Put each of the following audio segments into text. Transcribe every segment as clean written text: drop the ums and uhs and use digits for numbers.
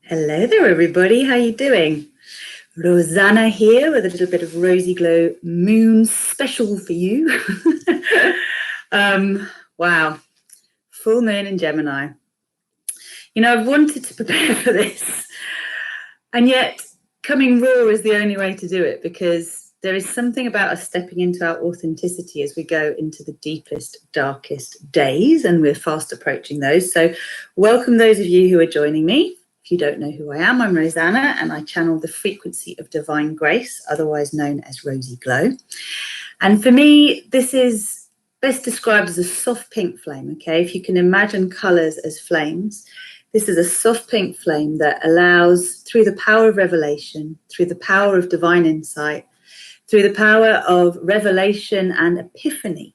Hello there, everybody. How you doing? Rosanna here with a little bit of Rosy Glow Moon special for you. Wow, full moon in Gemini. You know, I've wanted to prepare for this, and yet coming raw is the only way to do it, because there is something about us stepping into our authenticity as we go into the deepest, darkest days, and we're fast approaching those. So welcome those of you who are joining me. If you don't know who I am, I'm Rosanna, and I channel the frequency of divine grace, otherwise known as Rosy Glow. And for me, this is best described as a soft pink flame, okay? If you can imagine colors as flames, this is a soft pink flame that allows, through the power of revelation, through the power of divine insight, through the power of revelation and epiphany,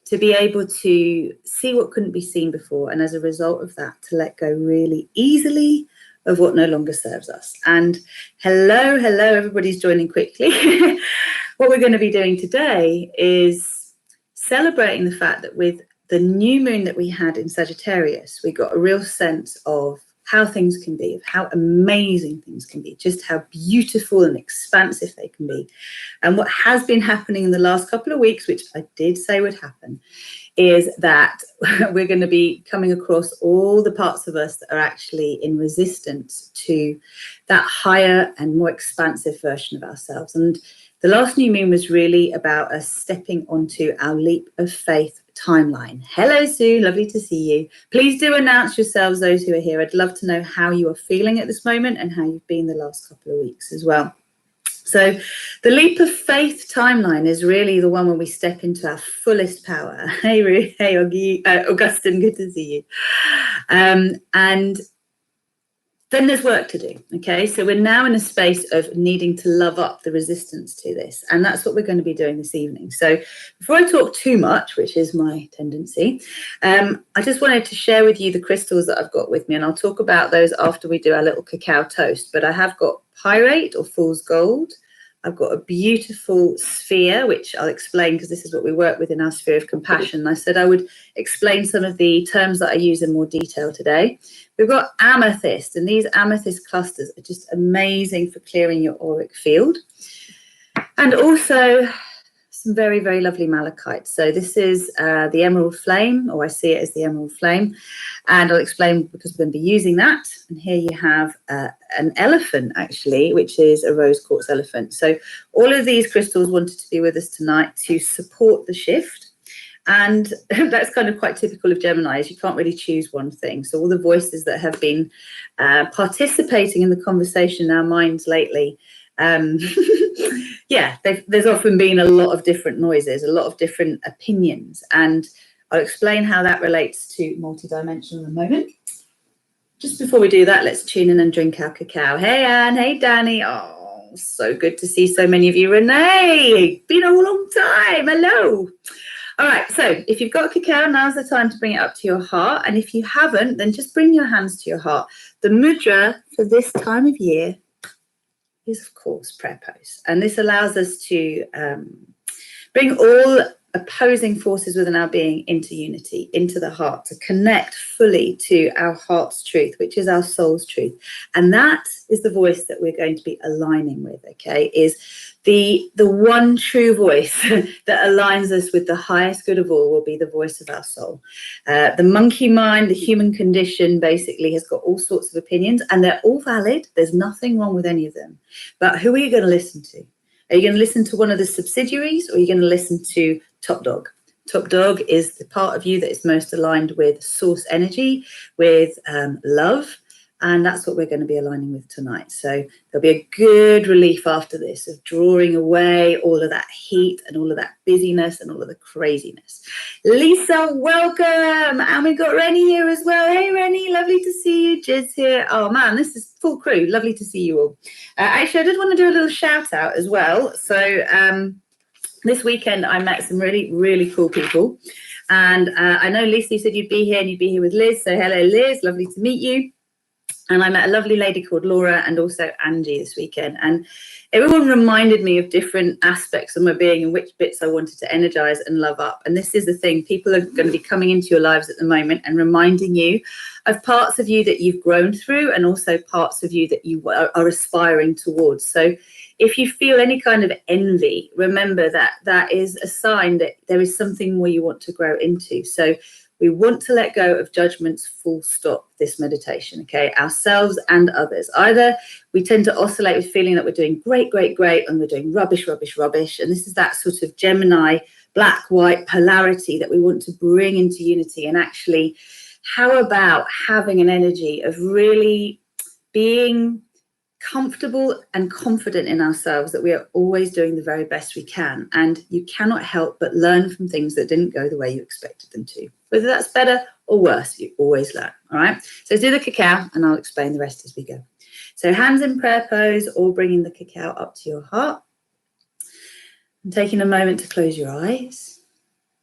to be able to see what couldn't be seen before, and as a result of that, to let go really easily of what no longer serves us. And hello, everybody's joining quickly. What we're going to be doing today is celebrating the fact that with the new moon that we had in Sagittarius, we got a real sense of how things can be, of how amazing things can be, just how beautiful and expansive they can be. And what has been happening in the last couple of weeks, which I did say would happen, is that we're going to be coming across all the parts of us that are actually in resistance to that higher and more expansive version of ourselves. And the last new moon was really about us stepping onto our leap of faith timeline. Hello, Sue. Lovely to see you. Please do announce yourselves, those who are here. I'd love to know how you are feeling at this moment and how you've been the last couple of weeks as well. So the leap of faith timeline is really the one when we step into our fullest power. Hey, Ruth. Hey, Augustine, good to see you. And then there's work to do, okay? So we're now in a space of needing to love up the resistance to this, and that's what we're going to be doing this evening. So before I talk too much, which is my tendency, I just wanted to share with you the crystals that I've got with me, and I'll talk about those after we do our little cacao toast. But I have got pyrite or fool's gold. I've got a beautiful sphere, which I'll explain because this is what we work with in our sphere of compassion. I said I would explain some of the terms that I use in more detail today. We've got amethyst, and these amethyst clusters are just amazing for clearing your auric field. And also some very, very lovely malachite. So this is the emerald flame, or I see it as the emerald flame. And I'll explain because we're going to be using that. And here you have an elephant, actually, which is a rose quartz elephant. So all of these crystals wanted to be with us tonight to support the shift. And that's kind of quite typical of Gemini, is you can't really choose one thing. So all the voices that have been participating in the conversation in our minds lately, yeah, there's often been a lot of different noises, a lot of different opinions. And I'll explain how that relates to multidimensional in a moment. Just before we do that, let's tune in and drink our cacao. Hey, Anne. Hey, Danny. Oh, so good to see so many of you. Renee, been a long time. Hello. All right, so if you've got cacao, now's the time to bring it up to your heart. And if you haven't, then just bring your hands to your heart. The mudra for this time of year is, of course, prayer pose. And this allows us to bring all opposing forces within our being into unity, into the heart, to connect fully to our heart's truth, which is our soul's truth. And that is the voice that we're going to be aligning with, okay, is the one true voice that aligns us with the highest good of all will be the voice of our soul. The monkey mind, the human condition, basically has got all sorts of opinions, and they're all valid. There's nothing wrong with any of them. But who are you going to listen to? Are you going to listen to one of the subsidiaries, or are you going to listen to Top Dog? Top Dog is the part of you that is most aligned with source energy, with love, and that's what we're going to be aligning with tonight. So there'll be a good relief after this of drawing away all of that heat and all of that busyness and all of the craziness. Lisa, welcome. And we've got Rennie here as well. Hey, Rennie, lovely to see you. Jiz here. Oh, man, this is full crew. Lovely to see you all. Actually, I did want to do a little shout out as well. So this weekend, I met some really, really cool people. And I know, Lisa, you said you'd be here and you'd be here with Liz. So hello, Liz. Lovely to meet you. And I met a lovely lady called Laura and also Angie this weekend. And everyone reminded me of different aspects of my being and which bits I wanted to energize and love up. And this is the thing, people are going to be coming into your lives at the moment and reminding you of parts of you that you've grown through and also parts of you that you are aspiring towards. So if you feel any kind of envy, remember that that is a sign that there is something more you want to grow into. So we want to let go of judgments, full stop, this meditation, okay? Ourselves and others. Either we tend to oscillate with feeling that we're doing great, great, great, and we're doing rubbish, rubbish, rubbish. And this is that sort of Gemini, black, white polarity that we want to bring into unity. And actually, how about having an energy of really being comfortable and confident in ourselves that we are always doing the very best we can, and you cannot help but learn from things that didn't go the way you expected them to. Whether that's better or worse, you always learn. All right, so do the cacao and I'll explain the rest as we go. So hands in prayer pose, or bringing the cacao up to your heart and taking a moment to close your eyes.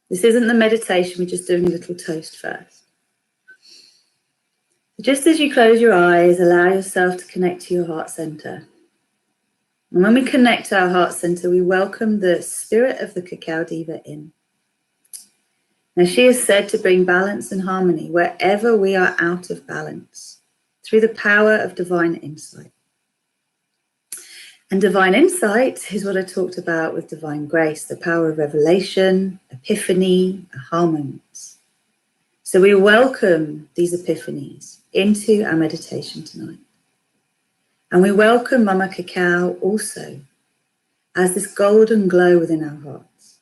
This isn't the meditation, we're just doing a little toast first. Just as you close your eyes, allow yourself to connect to your heart center. And when we connect to our heart center, we welcome the spirit of the Cacao Diva in. Now, she is said to bring balance and harmony wherever we are out of balance through the power of divine insight. And divine insight is what I talked about with divine grace, the power of revelation, epiphany, aha moments. So we welcome these epiphanies into our meditation tonight. And we welcome Mama Cacao also as this golden glow within our hearts.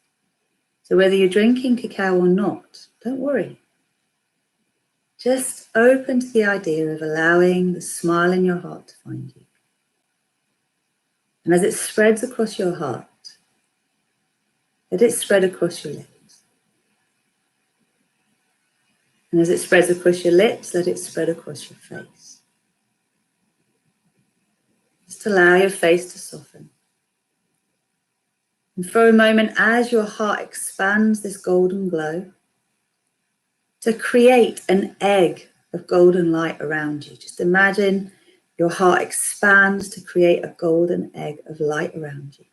So whether you're drinking cacao or not, don't worry. Just open to the idea of allowing the smile in your heart to find you. And as it spreads across your heart, let it spread across your lips. And as it spreads across your lips, let it spread across your face. Just allow your face to soften. And for a moment, as your heart expands this golden glow, to create an egg of golden light around you. Just imagine your heart expands to create a golden egg of light around you.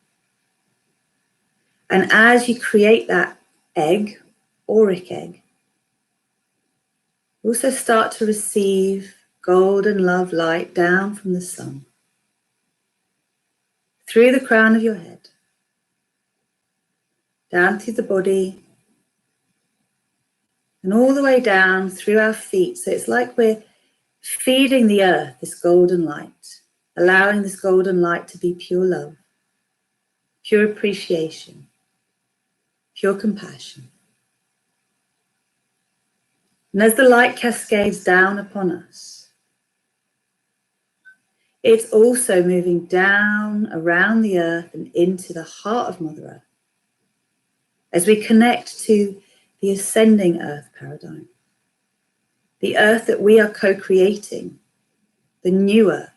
And as you create that egg, auric egg, also start to receive golden love light down from the sun, through the crown of your head, down through the body, and all the way down through our feet. So it's like we're feeding the earth this golden light, allowing this golden light to be pure love, pure appreciation, pure compassion. And as the light cascades down upon us, it's also moving down around the earth and into the heart of Mother Earth as we connect to the ascending earth paradigm, the earth that we are co-creating, the new earth.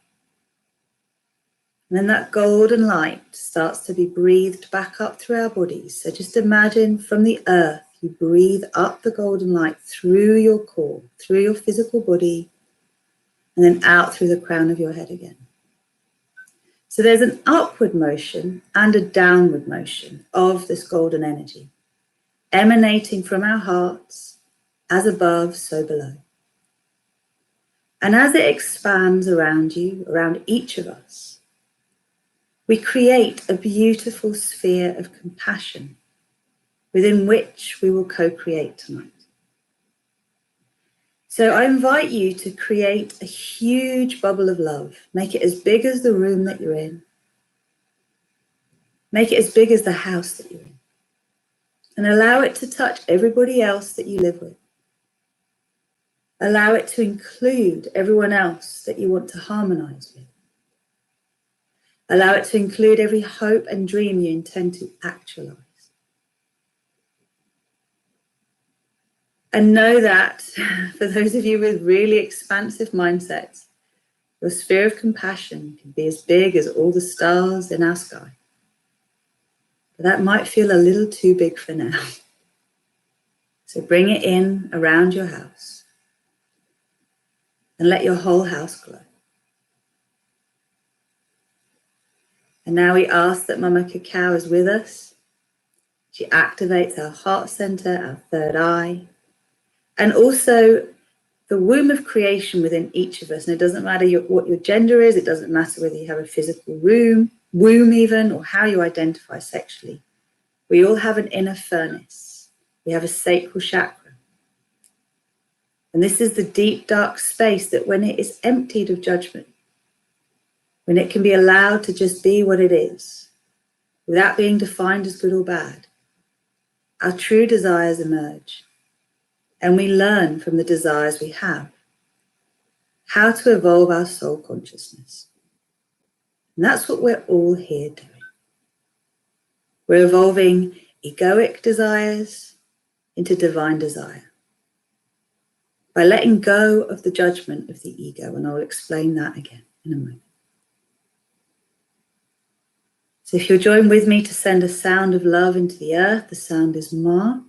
And then that golden light starts to be breathed back up through our bodies. So just imagine from the earth, you breathe up the golden light through your core, through your physical body, and then out through the crown of your head again. So there's an upward motion and a downward motion of this golden energy, emanating from our hearts, as above, so below. And as it expands around you, around each of us, we create a beautiful sphere of compassion within which we will co-create tonight. So I invite you to create a huge bubble of love. Make it as big as the room that you're in. Make it as big as the house that you're in. And allow it to touch everybody else that you live with. Allow it to include everyone else that you want to harmonize with. Allow it to include every hope and dream you intend to actualize. And know that for those of you with really expansive mindsets, your sphere of compassion can be as big as all the stars in our sky. But that might feel a little too big for now. So bring it in around your house. and let your whole house glow. And now we ask that Mama Cacao is with us. She activates our heart center, our third eye, and also the womb of creation within each of us. And it doesn't matter what your gender is. It doesn't matter whether you have a physical womb even, or how you identify sexually. We all have an inner furnace. We have a sacral chakra. And this is the deep, dark space that when it is emptied of judgment, when it can be allowed to just be what it is, without being defined as good or bad, our true desires emerge. And we learn from the desires we have how to evolve our soul consciousness. And that's what we're all here doing. We're evolving egoic desires into divine desire by letting go of the judgment of the ego. And I'll explain that again in a moment. So if you'll join with me to send a sound of love into the earth, the sound is Ma.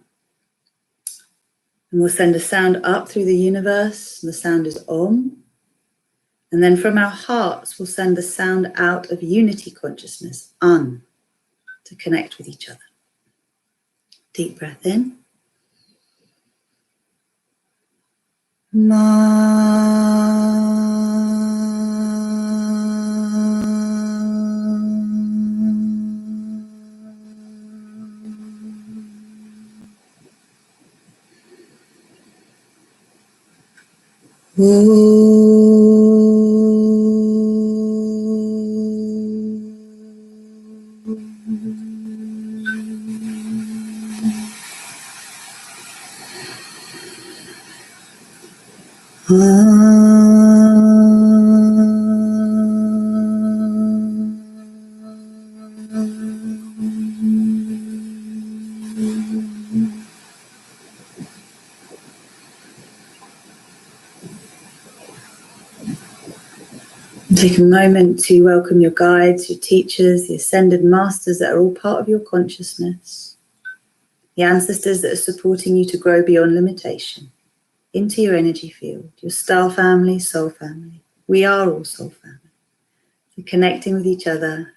And we'll send a sound up through the universe, and the sound is Om. And then from our hearts, we'll send the sound out of unity consciousness, An, to connect with each other. Deep breath in. Ma. Take a moment to welcome your guides, your teachers, the ascended masters that are all part of your consciousness, the ancestors that are supporting you to grow beyond limitation into your energy field, your star family, soul family. We are all soul family. So connecting with each other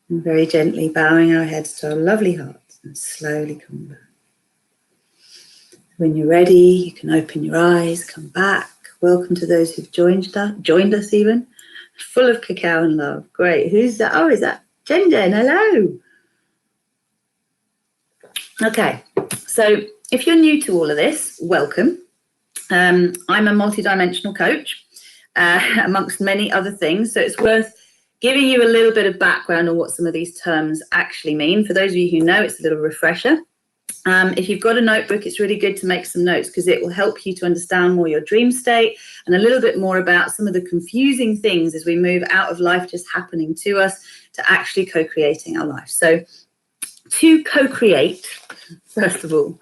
and very gently bowing our heads to our lovely hearts and slowly coming back. When you're ready, you can open your eyes, come back. Welcome to those who've joined us even. Full of cacao and love. Great. Who's that? Oh, is that Jen? Hello. Okay. So if you're new to all of this, welcome. I'm a multidimensional coach, amongst many other things. So it's worth giving you a little bit of background on what some of these terms actually mean. For those of you who know, it's a little refresher. If you've got a notebook, it's really good to make some notes because it will help you to understand more your dream state and a little bit more about some of the confusing things as we move out of life just happening to us to actually co-creating our life. So to co-create, first of all,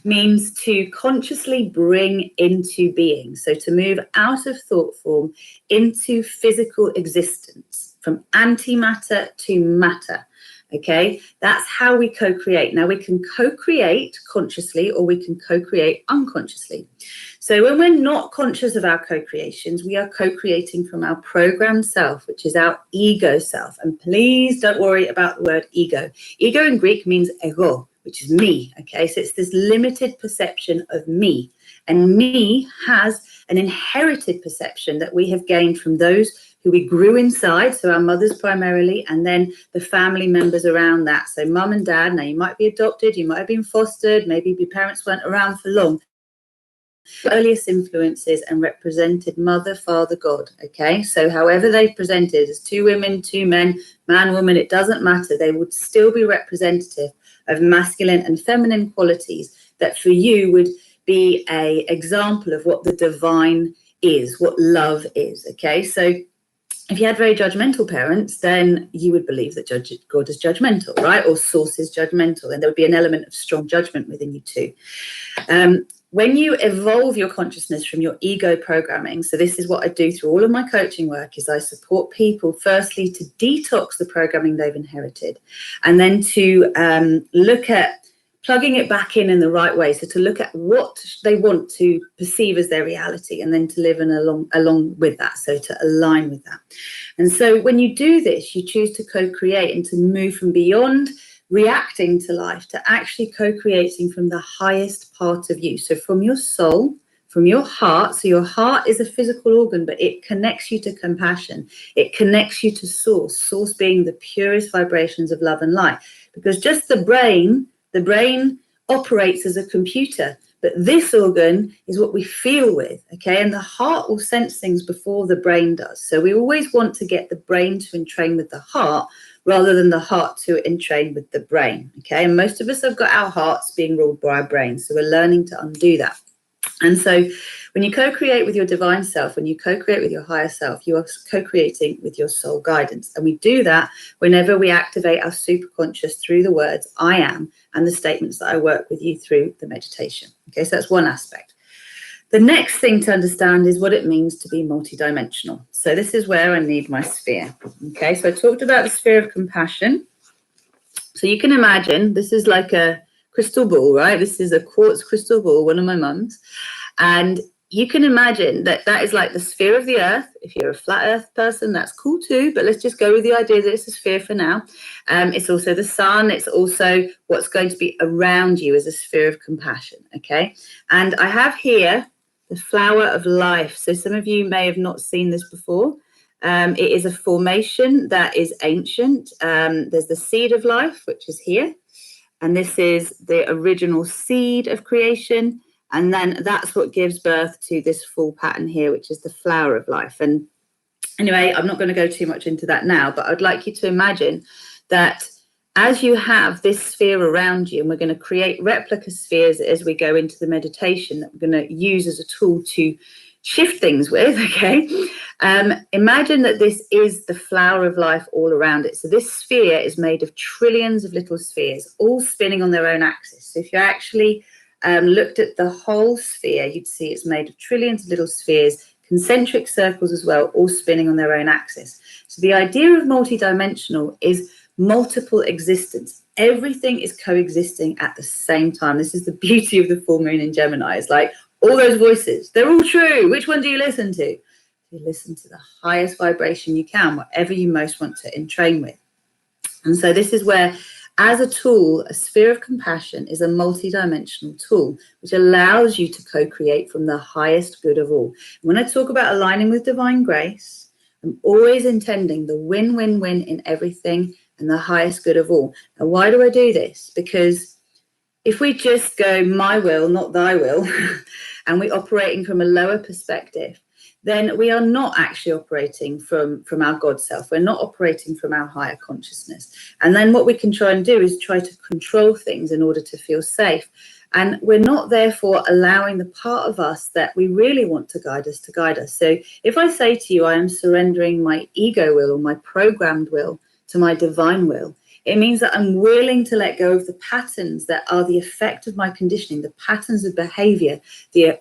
means to consciously bring into being. So to move out of thought form into physical existence, from antimatter to matter. Okay, that's how we co-create. Now we can co-create consciously or we can co-create unconsciously. So when we're not conscious of our co-creations, we are co-creating from our programmed self, which is our ego self. And please don't worry about the word ego. Ego in Greek means ego, which is me. Okay, so it's this limited perception of me. And me has an inherited perception that we have gained from those who we grew inside, so our mothers primarily, and then the family members around that. So mum and dad, now you might be adopted, you might have been fostered, maybe your parents weren't around for long. Earliest influences and represented mother, father, God, okay? So however they presented as two women, two men, man, woman, it doesn't matter. They would still be representative of masculine and feminine qualities that for you would be an example of what the divine is, what love is, okay? So if you had very judgmental parents, then you would believe that God is judgmental, right? Or source is judgmental, and there would be an element of strong judgment within you too. When you evolve your consciousness from your ego programming, so this is what I do through all of my coaching work, is I support people firstly to detox the programming they've inherited, and then to look at plugging it back in the right way. So to look at what they want to perceive as their reality, and then to live along with that, so to align with that. And so when you do this, you choose to co-create and to move from beyond reacting to life to actually co-creating from the highest part of you. So from your soul, from your heart. So your heart is a physical organ, but it connects you to compassion. It connects you to source being the purest vibrations of love and light. Because just the brain operates as a computer, but this organ is what we feel with, okay? And the heart will sense things before the brain does. So we always want to get the brain to entrain with the heart rather than the heart to entrain with the brain, okay? And most of us have got our hearts being ruled by our brains, so we're learning to undo that. And so when you co-create with your divine self, when you co-create with your higher self, you are co-creating with your soul guidance. And we do that whenever we activate our superconscious through the words I am and the statements that I work with you through the meditation. Okay, so that's one aspect. The next thing to understand is what it means to be multidimensional. So this is where I need my sphere. Okay, so I talked about the sphere of compassion. So you can imagine this is like a crystal ball, right? This is a quartz crystal ball, one of my mum's. And you can imagine that that is like the sphere of the earth. If you're a flat earth person, that's cool too, but let's just go with the idea that it's a sphere for now. It's also the sun. It's also what's going to be around you as a sphere of compassion, okay? And I have here the flower of life. So some of you may have not seen this before. It is a formation that is ancient. There's the seed of life, which is here. And this is the original seed of creation. And then that's what gives birth to this full pattern here, which is the flower of life. And anyway, I'm not going to go too much into that now, but I'd like you to imagine that as you have this sphere around you, and we're going to create replica spheres as we go into the meditation that we're going to use as a tool to shift things with, okay? Imagine that this is the flower of life all around it. So this sphere is made of trillions of little spheres, all spinning on their own axis. So if you actually looked at the whole sphere, you'd see it's made of trillions of little spheres, concentric circles as well, all spinning on their own axis. So the idea of multidimensional is multiple existence. Everything is coexisting at the same time. This is the beauty of the full moon in Gemini. It's like all those voices, they're all true. Which one do you listen to? You listen to the highest vibration you can, whatever you most want to entrain with. And so this is where, as a tool, a sphere of compassion is a multidimensional tool, which allows you to co-create from the highest good of all. When I talk about aligning with divine grace, I'm always intending the win-win-win in everything and the highest good of all. And why do I do this? Because if we just go my will, not thy will, and we're operating from a lower perspective, then we are not actually operating from our God self. We're not operating from our higher consciousness. And then what we can try and do is try to control things in order to feel safe. And we're not therefore allowing the part of us that we really want to guide us. So if I say to you, I am surrendering my ego will or my programmed will to my divine will, it means that I'm willing to let go of the patterns that are the effect of my conditioning, the patterns of behavior, the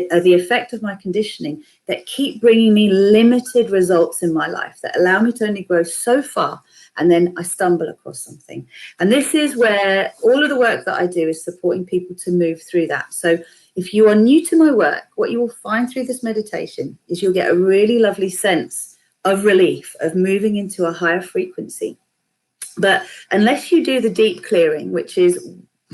effect of my conditioning that keep bringing me limited results in my life, that allow me to only grow so far, and then I stumble across something. And this is where all of the work that I do is supporting people to move through that. So if you are new to my work, what you will find through this meditation is you'll get a really lovely sense of relief, of moving into a higher frequency. But unless you do the deep clearing, which is,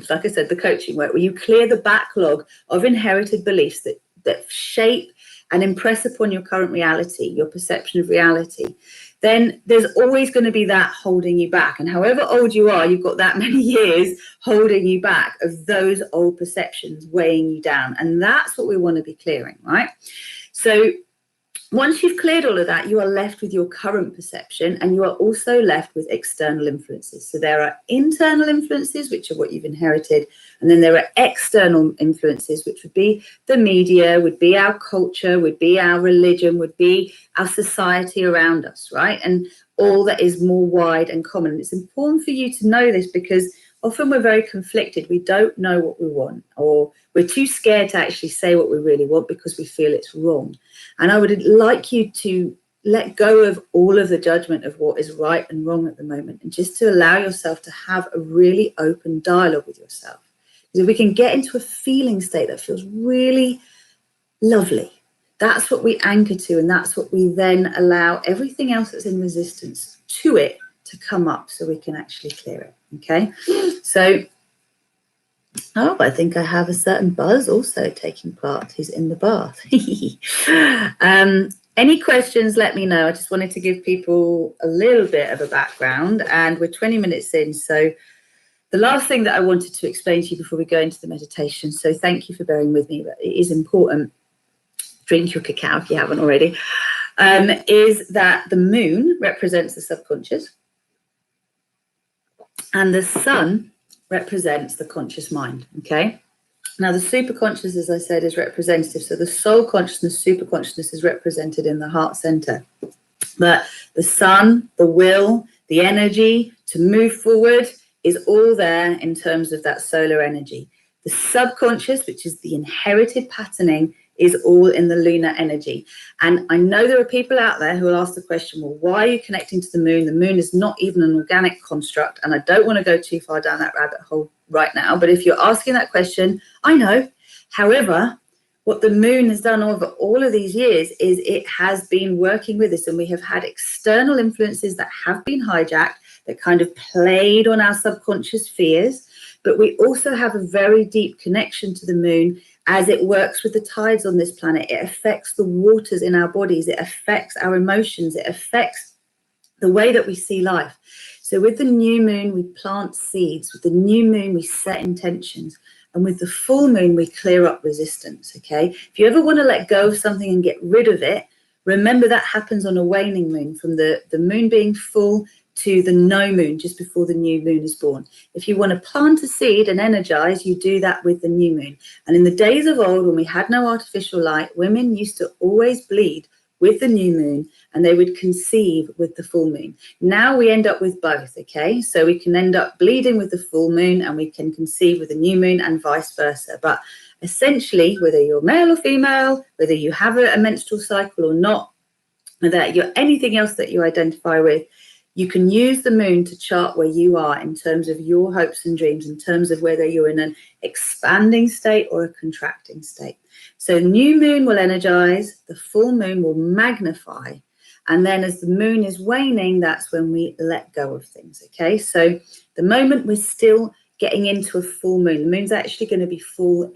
like I said, the coaching work, where you clear the backlog of inherited beliefs that shape and impress upon your current reality, your perception of reality, then there's always going to be that holding you back. And however old you are, you've got that many years holding you back of those old perceptions weighing you down. And that's what we want to be clearing, right? So once you've cleared all of that, you are left with your current perception, and you are also left with external influences. So there are internal influences, which are what you've inherited, and then there are external influences, which would be the media, would be our culture, would be our religion, would be our society around us, right? And all that is more wide and common. And it's important for you to know this because often we're very conflicted. We don't know what we want, or we're too scared to actually say what we really want because we feel it's wrong. And I would like you to let go of all of the judgment of what is right and wrong at the moment, and just to allow yourself to have a really open dialogue with yourself. If we can get into a feeling state that feels really lovely, that's what we anchor to, and that's what we then allow everything else that's in resistance to it to come up so we can actually clear it. Okay, so I think I have a certain Buzz also taking part. He's in the bath. Any questions, let me know. I just wanted to give people a little bit of a background, and we're 20 minutes in. So the last thing that I wanted to explain to you before we go into the meditation, so thank you for bearing with me, but it is important, drink your cacao if you haven't already, is that the moon represents the subconscious and the sun represents the conscious mind. Okay, now the superconscious, as I said, is representative. So the soul consciousness, super consciousness is represented in the heart center. But the sun, the will, the energy to move forward is all there in terms of that solar energy. The subconscious, which is the inherited patterning, is all in the lunar energy. And I know there are people out there who will ask the question, well, why are you connecting to the moon? The moon is not even an organic construct. And I don't want to go too far down that rabbit hole right now. But if you're asking that question, I know. However, what the moon has done over all of these years is it has been working with us, and we have had external influences that have been hijacked, that kind of played on our subconscious fears. But we also have a very deep connection to the moon as it works with the tides on this planet. It affects the waters in our bodies. It affects our emotions. It affects the way that we see life. So with the new moon, we plant seeds. With the new moon, we set intentions. And with the full moon, we clear up resistance, okay? If you ever want to let go of something and get rid of it, remember that happens on a waning moon, from the moon being full to the no moon, just before the new moon is born. If you want to plant a seed and energize, you do that with the new moon. And in the days of old, when we had no artificial light, women used to always bleed with the new moon, and they would conceive with the full moon. Now we end up with both, okay? So we can end up bleeding with the full moon, and we can conceive with the new moon, and vice versa. But essentially, whether you're male or female, whether you have a menstrual cycle or not, whether you're anything else that you identify with, you can use the moon to chart where you are in terms of your hopes and dreams, in terms of whether you're in an expanding state or a contracting state. So new moon will energize, the full moon will magnify. And then as the moon is waning, that's when we let go of things, okay? So the moment we're still getting into a full moon, the moon's actually going to be full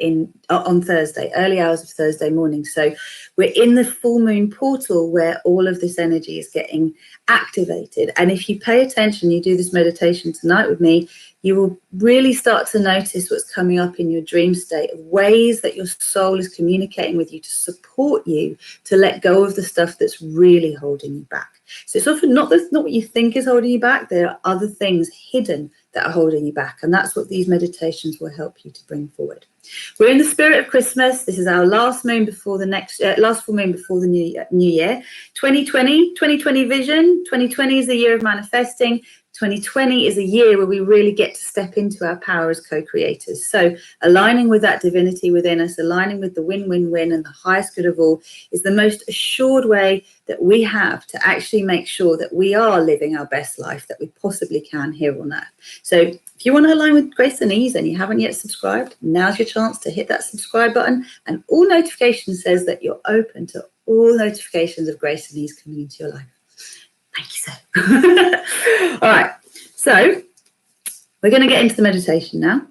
on Thursday, early hours of Thursday morning. So we're in the full moon portal where all of this energy is getting activated. And if you pay attention, you do this meditation tonight with me, you will really start to notice what's coming up in your dream state, of ways that your soul is communicating with you to support you to let go of the stuff that's really holding you back. So it's often not what you think is holding you back. There are other things hidden that are holding you back. And that's what these meditations will help you to bring forward. We're in the spirit of Christmas. This is our last moon before the last full moon before the new year. 2020 vision. 2020 is the year of manifesting. 2020 is a year where we really get to step into our power as co-creators. So aligning with that divinity within us, aligning with the win-win-win and the highest good of all, is the most assured way that we have to actually make sure that we are living our best life that we possibly can here on earth. So if you want to align with Grace and Ease and you haven't yet subscribed, now's your chance to hit that subscribe button, and all notifications says that you're open to all notifications of Grace and Ease coming into your life. Thank you, sir. All right, so we're going to get into the meditation now.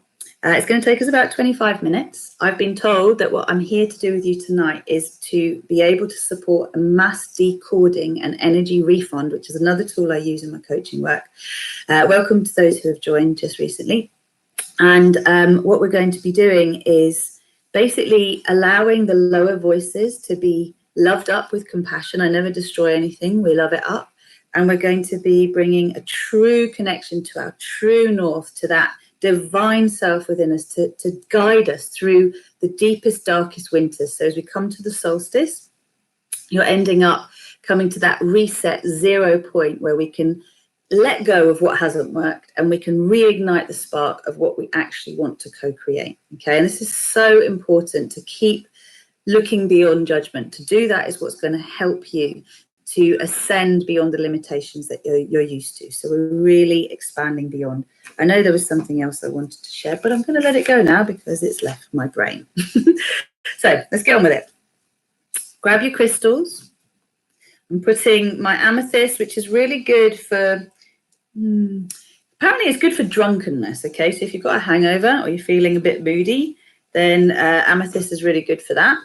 It's going to take us about 25 minutes. I've been told that what I'm here to do with you tonight is to be able to support a mass decoding and energy refund, which is another tool I use in my coaching work. Welcome to those who have joined just recently. And what we're going to be doing is basically allowing the lower voices to be loved up with compassion. I never destroy anything. We love it up. And we're going to be bringing a true connection to our true north, to that divine self within us, to guide us through the deepest, darkest winters. So as we come to the solstice, you're ending up coming to that reset 0 point where we can let go of what hasn't worked and we can reignite the spark of what we actually want to co-create. Okay, and this is so important, to keep looking beyond judgment. To do that is what's going to help you to ascend beyond the limitations that you're used to. So we're really expanding beyond. I know there was something else I wanted to share, but I'm going to let it go now because it's left my brain. So let's get on with it. Grab your crystals. I'm putting my amethyst, which is really good for, apparently it's good for drunkenness, okay? So if you've got a hangover or you're feeling a bit moody, then amethyst is really good for that.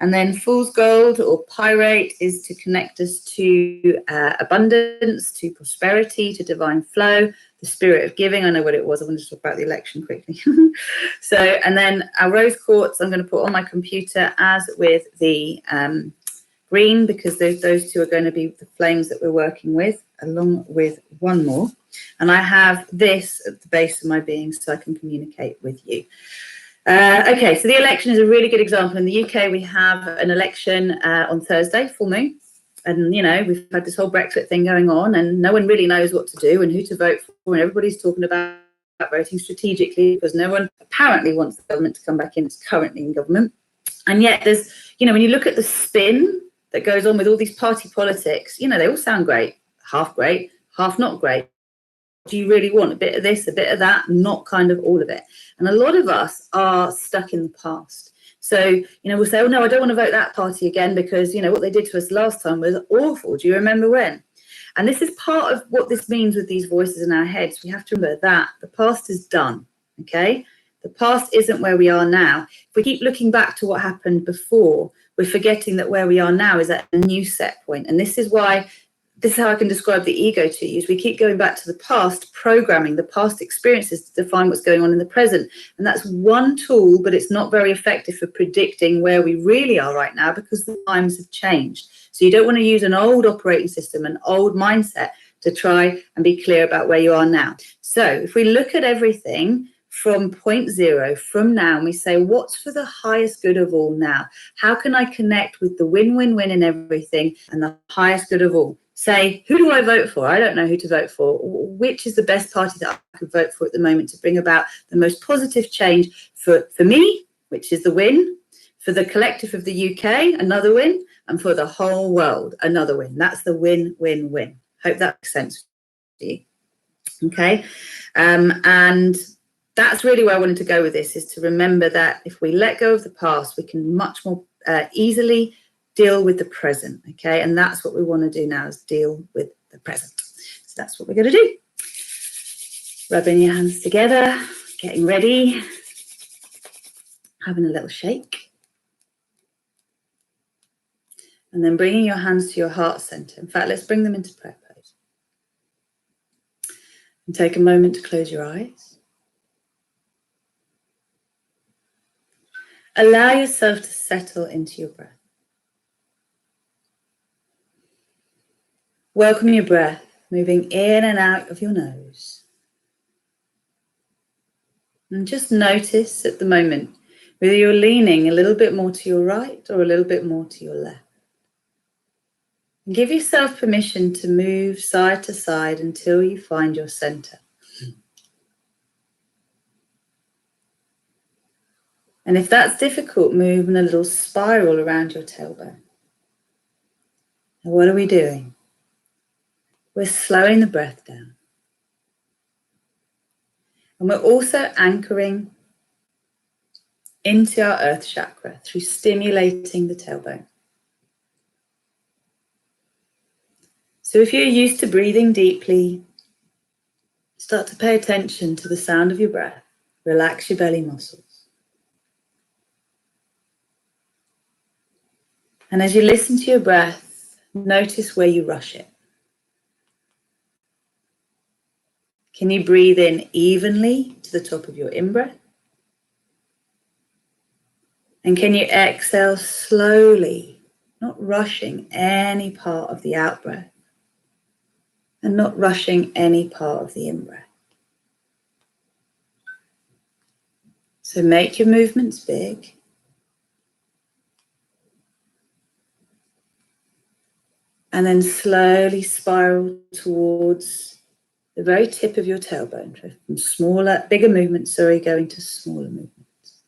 And then fool's gold or pyrite is to connect us to abundance, to prosperity, to divine flow, the spirit of giving. I know what it was. I wanted to talk about the election quickly. So, and then our rose quartz I'm going to put on my computer as with the green, because those two are going to be the flames that we're working with, along with one more. And I have this at the base of my being so I can communicate with you. Okay, so the election is a really good example. In the UK, we have an election on Thursday, full moon. And, you know, we've had this whole Brexit thing going on and no one really knows what to do and who to vote for. And everybody's talking about voting strategically because no one apparently wants the government to come back in. It's currently in government. And yet there's, you know, when you look at the spin that goes on with all these party politics, you know, they all sound great, half not great. Do you really want a bit of this, a bit of that, not kind of all of it? And a lot of us are stuck in the past. So, you know, we'll say, oh, no, I don't want to vote that party again because, you know, what they did to us last time was awful. Do you remember when? And this is part of what this means with these voices in our heads. We have to remember that the past is done, okay? The past isn't where we are now. If we keep looking back to what happened before, we're forgetting that where we are now is at a new set point. And this is why, this is how I can describe the ego to you, is we keep going back to the past, programming the past experiences to define what's going on in the present. And that's one tool, but it's not very effective for predicting where we really are right now because the times have changed. So you don't want to use an old operating system, an old mindset to try and be clear about where you are now. So if we look at everything from point zero, from now, and we say, what's for the highest good of all now? How can I connect with the win-win-win in everything and the highest good of all? Say, who do I vote for? I don't know who to vote for. Which is the best party that I could vote for at the moment to bring about the most positive change for me, which is the win, for the collective of the UK, another win, and for the whole world, another win. That's the win-win-win. Hope that makes sense to you. Okay. And that's really where I wanted to go with this, is to remember that if we let go of the past, we can much more easily deal with the present, okay? And that's what we want to do now, is deal with the present. So that's what we're going to do. Rubbing your hands together, getting ready, having a little shake. And then bringing your hands to your heart center. In fact, let's bring them into prayer pose. And take a moment to close your eyes. Allow yourself to settle into your breath. Welcome your breath, moving in and out of your nose. And just notice at the moment whether you're leaning a little bit more to your right or a little bit more to your left. And give yourself permission to move side to side until you find your center. And if that's difficult, move in a little spiral around your tailbone. And what are we doing? We're slowing the breath down. And we're also anchoring into our earth chakra through stimulating the tailbone. So if you're used to breathing deeply, start to pay attention to the sound of your breath. Relax your belly muscles. And as you listen to your breath, notice where you rush it. Can you breathe in evenly to the top of your in-breath? And can you exhale slowly, not rushing any part of the out-breath and not rushing any part of the in-breath? So make your movements big. And then slowly spiral towards the very tip of your tailbone. From bigger movements, going to smaller movements.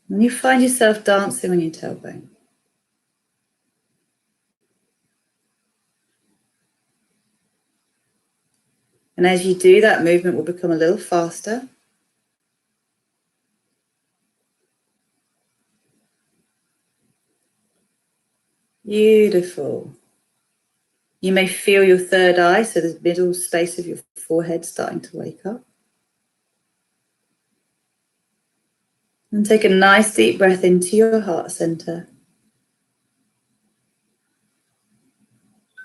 And you find yourself dancing on your tailbone. And as you do, that movement will become a little faster. Beautiful. You may feel your third eye, so the middle space of your forehead starting to wake up. And take a nice deep breath into your heart center.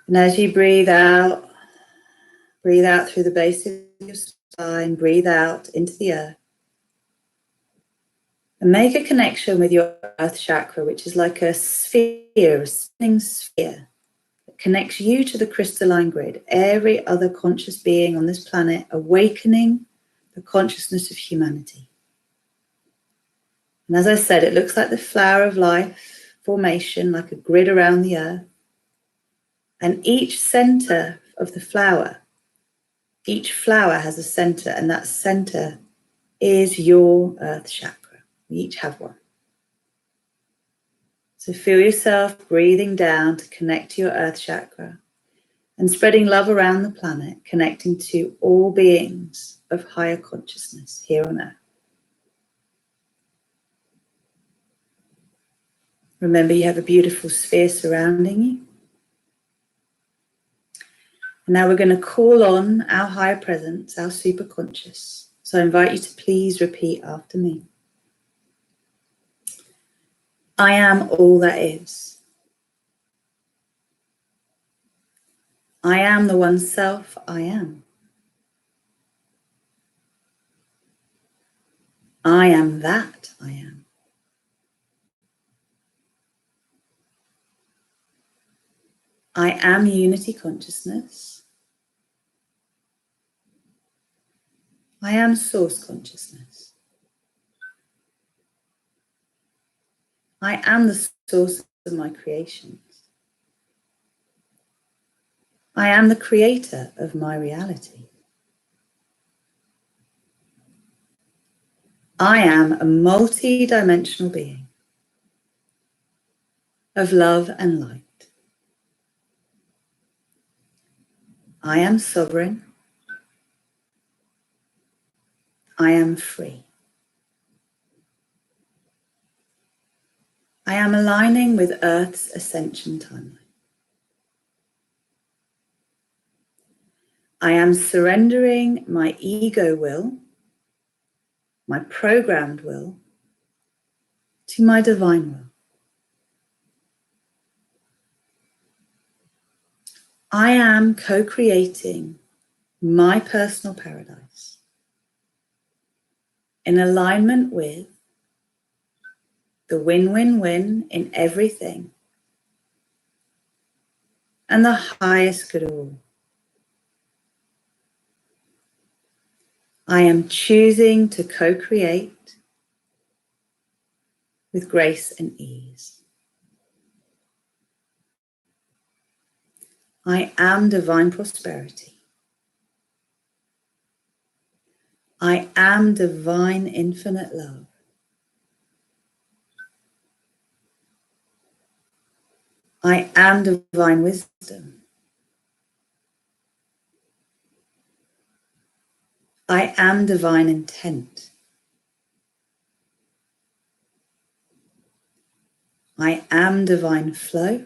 And as you breathe out through the base of your spine, breathe out into the earth. And make a connection with your earth chakra, which is like a sphere, a spinning sphere that connects you to the crystalline grid, every other conscious being on this planet, awakening the consciousness of humanity. And as I said, it looks like the flower of life formation, like a grid around the earth. And each center of the flower, each flower has a center, and that center is your earth chakra. We each have one. So feel yourself breathing down to connect to your earth chakra and spreading love around the planet, connecting to all beings of higher consciousness here on earth. Remember, you have a beautiful sphere surrounding you. And now we're going to call on our higher presence, our superconscious. So I invite you to please repeat after me. I am all that is. I am the one self I am. I am that I am. I am unity consciousness. I am source consciousness. I am the source of my creations. I am the creator of my reality. I am a multi-dimensional being of love and light. I am sovereign. I am free. I am aligning with Earth's ascension timeline. I am surrendering my ego will, my programmed will, to my divine will. I am co-creating my personal paradise in alignment with the win-win-win in everything and the highest good of all. I am choosing to co-create with grace and ease. I am divine prosperity. I am divine infinite love. I am divine wisdom. I am divine intent. I am divine flow.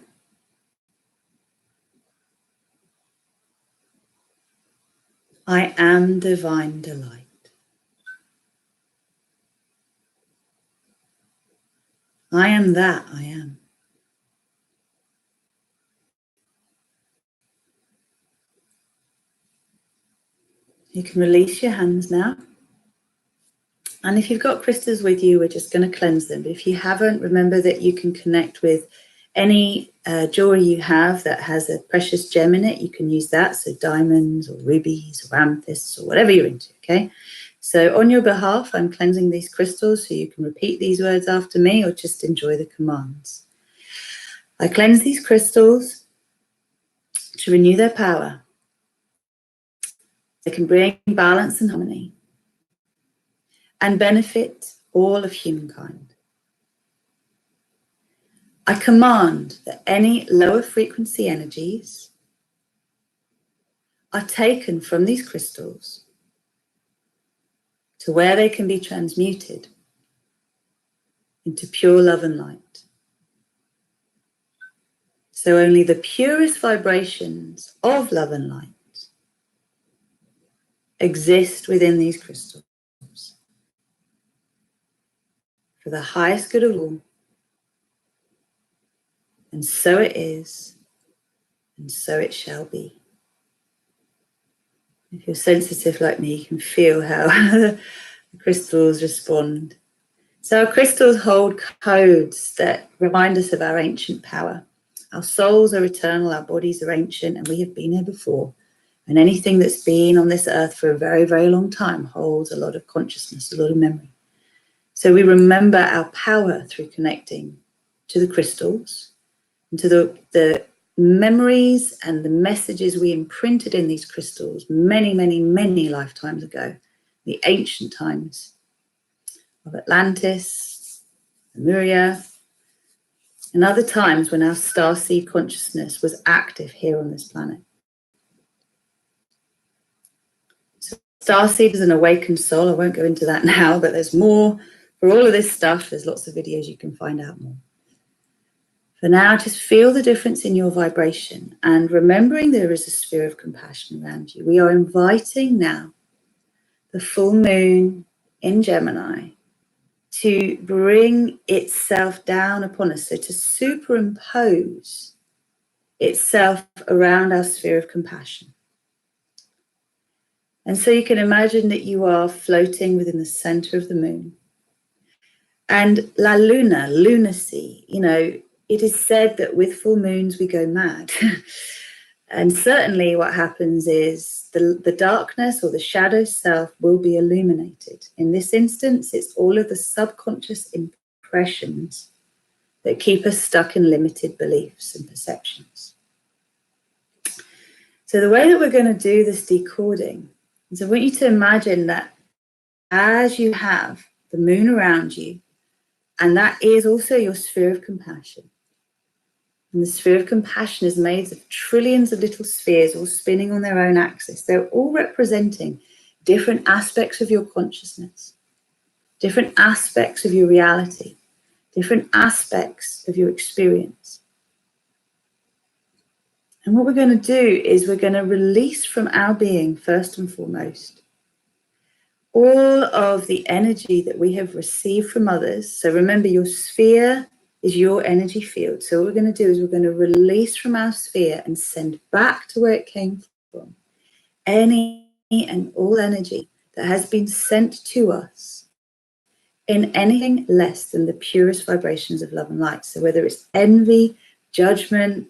I am divine delight. I am that I am. You can release your hands now. And if you've got crystals with you, we're just going to cleanse them. But if you haven't, remember that you can connect with any jewelry you have that has a precious gem in it. You can use that, so diamonds or rubies or amethysts or whatever you're into, okay? So on your behalf, I'm cleansing these crystals, so you can repeat these words after me or just enjoy the commands. I cleanse these crystals to renew their power. They can bring balance and harmony and benefit all of humankind. I command that any lower frequency energies are taken from these crystals to where they can be transmuted into pure love and light. So only the purest vibrations of love and light exist within these crystals for the highest good of all. And so it is, and so it shall be. If you're sensitive like me, you can feel how the crystals respond. So our crystals hold codes that remind us of our ancient power. Our souls are eternal, our bodies are ancient, and we have been here before. And anything that's been on this earth for a very, very long time holds a lot of consciousness, a lot of memory. So we remember our power through connecting to the crystals and to the memories and the messages we imprinted in these crystals many, many, many lifetimes ago, the ancient times of Atlantis, Lemuria, and other times when our starseed consciousness was active here on this planet. So starseed is an awakened soul. I won't go into that now, but there's more. For all of this stuff, there's lots of videos you can find out more. For now, just feel the difference in your vibration and remembering there is a sphere of compassion around you. We are inviting now the full moon in Gemini to bring itself down upon us, so to superimpose itself around our sphere of compassion. And so you can imagine that you are floating within the center of the moon. And La Luna, lunacy, it is said that with full moons we go mad. And certainly what happens is the darkness or the shadow self will be illuminated. In this instance, it's all of the subconscious impressions that keep us stuck in limited beliefs and perceptions. So the way that we're going to do this decoding is I want you to imagine that as you have the moon around you, and that is also your sphere of compassion. And the sphere of compassion is made of trillions of little spheres all spinning on their own axis. They're all representing different aspects of your consciousness, different aspects of your reality, different aspects of your experience. And what we're going to do is we're going to release from our being, first and foremost, all of the energy that we have received from others. So remember, your sphere is your energy field. So what we're going to do is we're going to release from our sphere and send back to where it came from any and all energy that has been sent to us in anything less than the purest vibrations of love and light. So whether it's envy, judgment,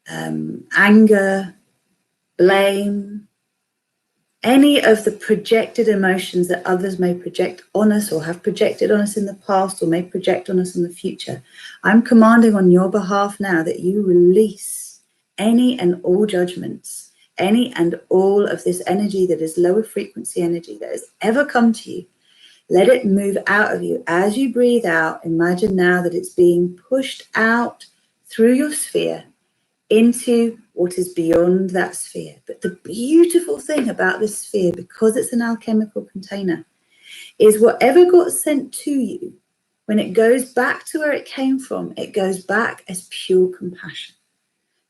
anger, blame, any of the projected emotions that others may project on us or have projected on us in the past or may project on us in the future, I'm commanding on your behalf now that you release any and all judgments, any and all of this energy that is lower frequency energy that has ever come to you. Let it move out of you. As you breathe out, imagine now that it's being pushed out through your sphere into what is beyond that sphere. But the beautiful thing about this sphere, because it's an alchemical container, is whatever got sent to you, when it goes back to where it came from, it goes back as pure compassion.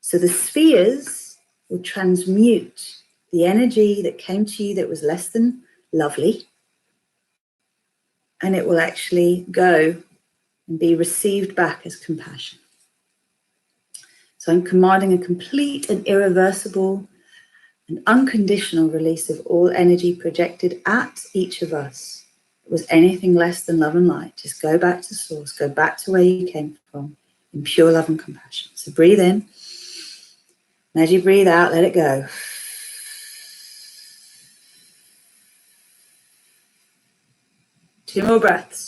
So the spheres will transmute the energy that came to you that was less than lovely, and it will actually go and be received back as compassion. So I'm commanding a complete and irreversible and unconditional release of all energy projected at each of us. It was anything less than love and light. Just go back to source, go back to where you came from in pure love and compassion. So breathe in. And as you breathe out, let it go. Two more breaths.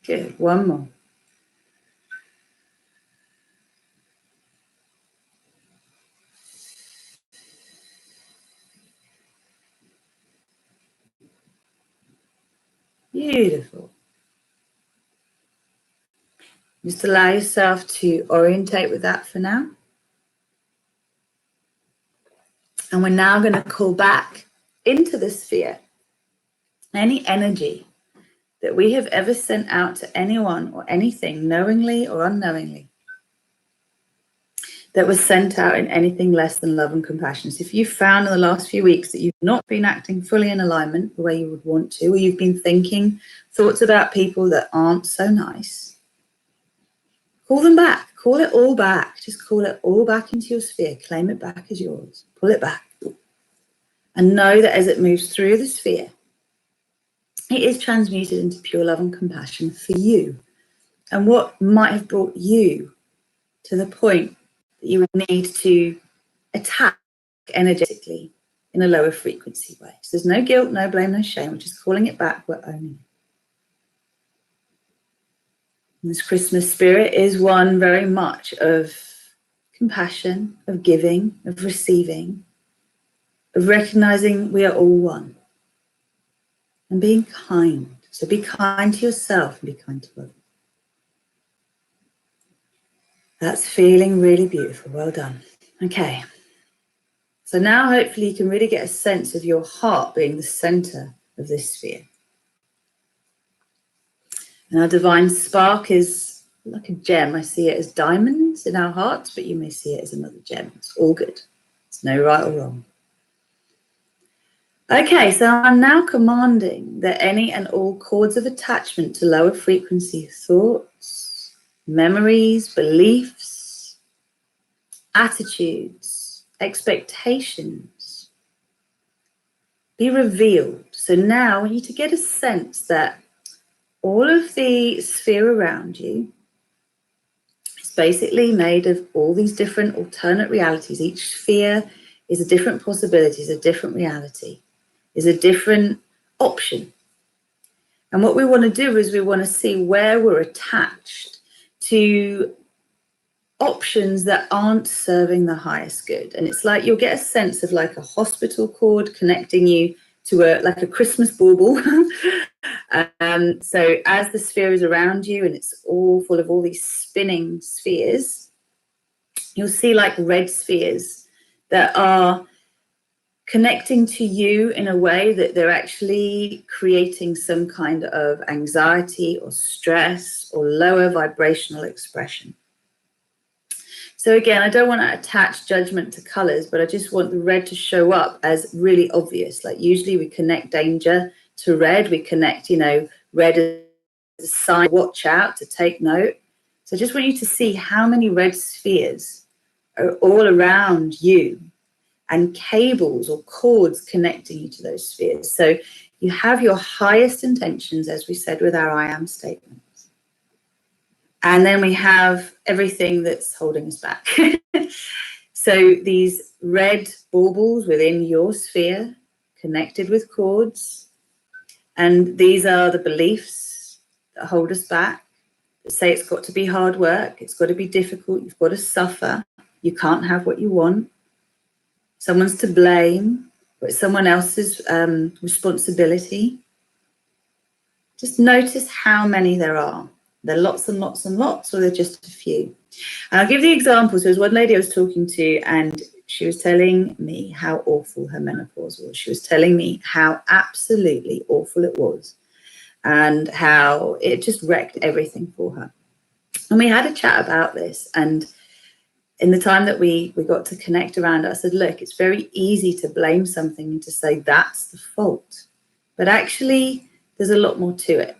Good. One more. Beautiful. Just allow yourself to orientate with that for now. And we're now going to call back into the sphere any energy that we have ever sent out to anyone or anything, knowingly or unknowingly, that was sent out in anything less than love and compassion. So if you've found in the last few weeks that you've not been acting fully in alignment the way you would want to, or you've been thinking thoughts about people that aren't so nice, call them back. Call it all back. Just call it all back into your sphere. Claim it back as yours. Pull it back. And know that as it moves through the sphere, it is transmuted into pure love and compassion for you. And what might have brought you to the point that you would need to attack energetically in a lower frequency way. So there's no guilt, no blame, no shame. We're just calling it back. We're owning it. And this Christmas spirit is one very much of compassion, of giving, of receiving, of recognizing we are all one. And being kind. So be kind to yourself and be kind to others. That's feeling really beautiful. Well done. Okay. So now hopefully you can really get a sense of your heart being the center of this sphere. And our divine spark is like a gem. I see it as diamonds in our hearts, but you may see it as another gem. It's all good. It's no right or wrong. Okay, so I'm now commanding that any and all cords of attachment to lower frequency thoughts, memories, beliefs, attitudes, expectations be revealed. So now I want you to get a sense that all of the sphere around you is basically made of all these different alternate realities. Each sphere is a different possibility, is a different reality, is a different option. And what we want to do is we want to see where we're attached to options that aren't serving the highest good. And it's like you'll get a sense of like a hospital cord connecting you to like a Christmas bauble. So as the sphere is around you and it's all full of all these spinning spheres, you'll see like red spheres that are connecting to you in a way that they're actually creating some kind of anxiety or stress or lower vibrational expression. So again, I don't want to attach judgment to colors, but I just want the red to show up as really obvious. Like usually we connect danger to red. We connect, red as a sign, watch out, to take note. So I just want you to see how many red spheres are all around you and cables or cords connecting you to those spheres. So you have your highest intentions, as we said with our I am statements. And then we have everything that's holding us back. So these red baubles within your sphere connected with cords. And these are the beliefs that hold us back, that say it's got to be hard work, it's got to be difficult, you've got to suffer, you can't have what you want. Someone's to blame, or it's someone else's responsibility. Just notice how many there are. They're lots and lots and lots, or they're just a few. And I'll give the examples. There was one lady I was talking to, and she was telling me how awful her menopause was. She was telling me how absolutely awful it was and how it just wrecked everything for her. And we had a chat about this, and in the time that we got to connect around it, I said, look, it's very easy to blame something and to say that's the fault. But actually, there's a lot more to it.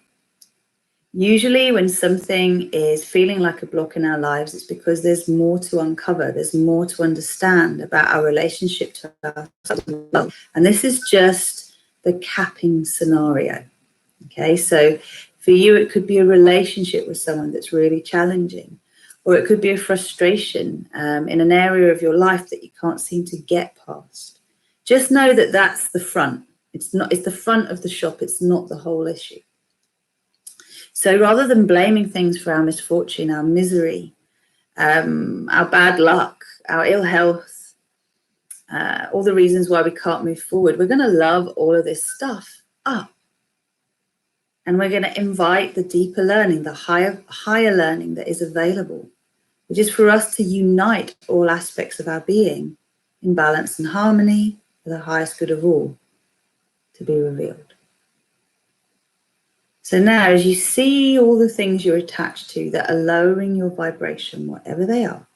Usually when something is feeling like a block in our lives, it's because there's more to uncover. There's more to understand about our relationship to ourselves. And this is just the capping scenario. Okay, so for you, it could be a relationship with someone that's really challenging, or it could be a frustration in an area of your life that you can't seem to get past. Just know that that's the front. It's the front of the shop. It's not the whole issue. So rather than blaming things for our misfortune, our misery, our bad luck, our ill health, all the reasons why we can't move forward, we're going to love all of this stuff up. And we're going to invite the deeper learning, the higher learning that is available, which is for us to unite all aspects of our being in balance and harmony for the highest good of all to be revealed. So now, as you see all the things you're attached to that are lowering your vibration, whatever they are,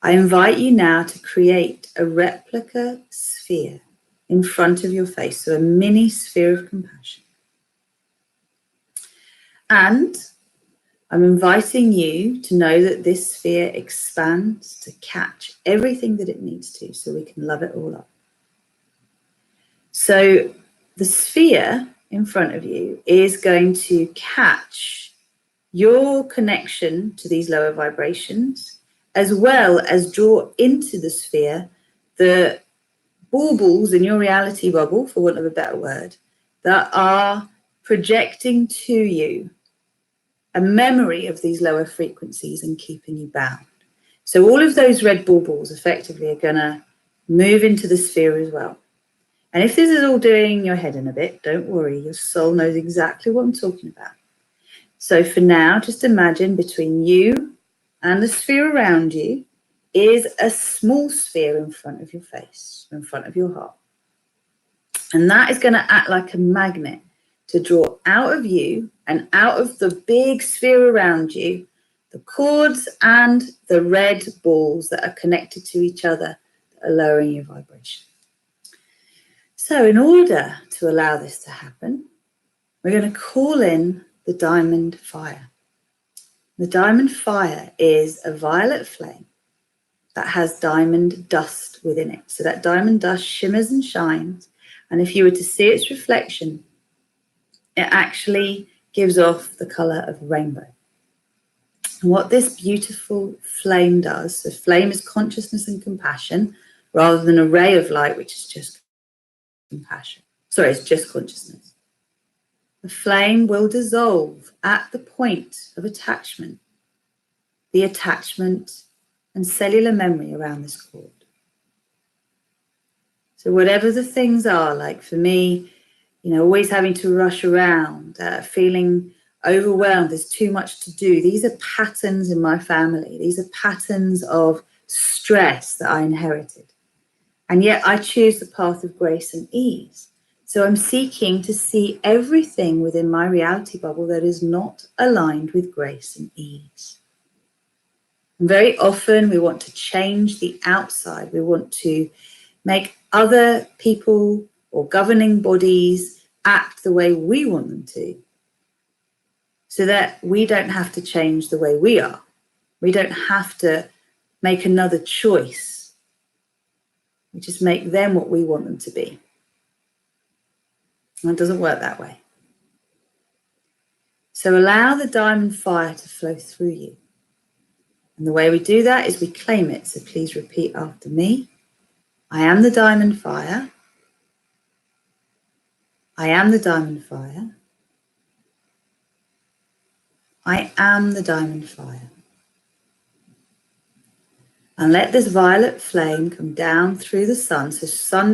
I invite you now to create a replica sphere in front of your face, so a mini sphere of compassion. And I'm inviting you to know that this sphere expands to catch everything that it needs to, so we can love it all up. So the sphere in front of you is going to catch your connection to these lower vibrations, as well as draw into the sphere the baubles in your reality bubble, for want of a better word, that are projecting to you a memory of these lower frequencies and keeping you bound. So all of those red baubles effectively are going to move into the sphere as well. And if this is all doing your head in a bit, don't worry, your soul knows exactly what I'm talking about. So for now, just imagine between you and the sphere around you is a small sphere in front of your face, in front of your heart. And that is going to act like a magnet to draw out of you and out of the big sphere around you the cords and the red balls that are connected to each other that are lowering your vibration. So in order to allow this to happen, we're going to call in the diamond fire. The diamond fire is a violet flame that has diamond dust within it. So that diamond dust shimmers and shines. And if you were to see its reflection, it actually gives off the color of rainbow. And what this beautiful flame does, so flame is consciousness and compassion, rather than a ray of light, which is just compassion. Sorry, it's just consciousness. The flame will dissolve at the point of attachment, the attachment and cellular memory around this cord. So whatever the things are, like for me, always having to rush around, feeling overwhelmed, there's too much to do. These are patterns in my family. These are patterns of stress that I inherited. And yet I choose the path of grace and ease. So I'm seeking to see everything within my reality bubble that is not aligned with grace and ease. And very often we want to change the outside. We want to make other people or governing bodies act the way we want them to, so that we don't have to change the way we are. We don't have to make another choice. We just make them what we want them to be. And it doesn't work that way. So allow the diamond fire to flow through you. And the way we do that is we claim it. So please repeat after me. I am the diamond fire. I am the diamond fire. I am the diamond fire. And let this violet flame come down through the sun. So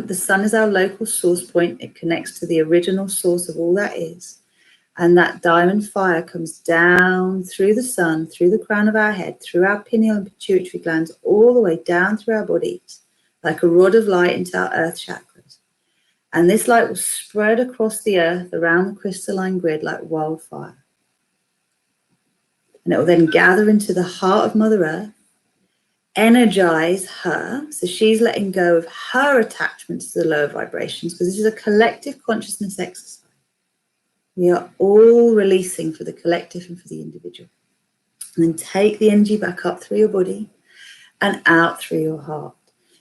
the sun is our local source point. It connects to the original source of all that is. And that diamond fire comes down through the sun, through the crown of our head, through our pineal and pituitary glands, all the way down through our bodies, like a rod of light into our earth chakras. And this light will spread across the earth around the crystalline grid like wildfire. And it will then gather into the heart of Mother Earth, energize her, so she's letting go of her attachments to the lower vibrations, because this is a collective consciousness exercise. We are all releasing for the collective and for the individual. And then take the energy back up through your body and out through your heart.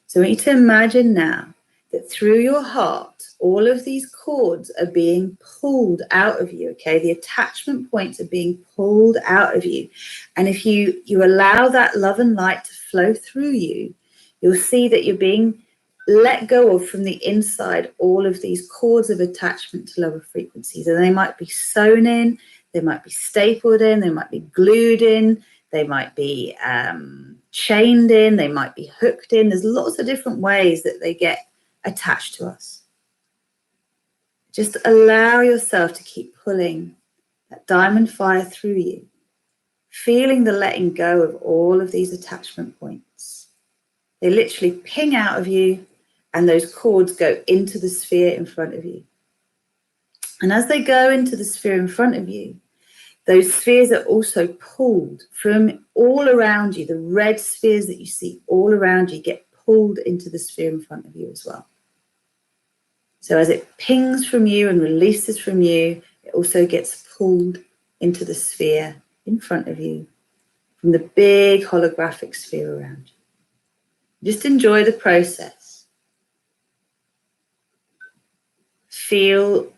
So I want you to imagine now that through your heart, all of these cords are being pulled out of you, okay? The attachment points are being pulled out of you. And if you allow that love and light to flow through you, you'll see that you're being let go of from the inside all of these cords of attachment to lower frequencies. And they might be sewn in, they might be stapled in, they might be glued in, they might be chained in, they might be hooked in. There's lots of different ways that they get attached to us. Just allow yourself to keep pulling that diamond fire through you, feeling the letting go of all of these attachment points. They literally ping out of you, and those cords go into the sphere in front of you. And as they go into the sphere in front of you, those spheres are also pulled from all around you. The red spheres that you see all around you get pulled into the sphere in front of you as well. So as it pings from you and releases from you, it also gets pulled into the sphere in front of you from the big holographic sphere around you. Just enjoy the process. Feel,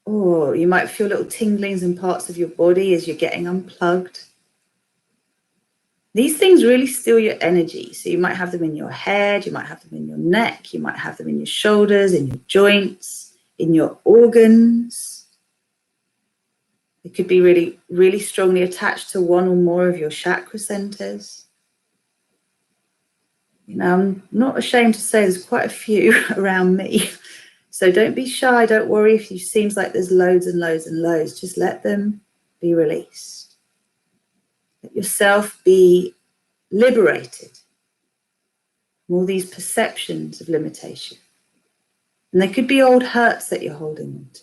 you might feel little tinglings in parts of your body as you're getting unplugged. These things really steal your energy. So you might have them in your head, you might have them in your neck, you might have them in your shoulders, in your joints, in your organs. It could be really, really strongly attached to one or more of your chakra centers. You know, I'm not ashamed to say there's quite a few around me. So don't be shy. Don't worry if it seems like there's loads and loads and loads. Just let them be released. Let yourself be liberated from all these perceptions of limitation. And there could be old hurts that you're holding on to.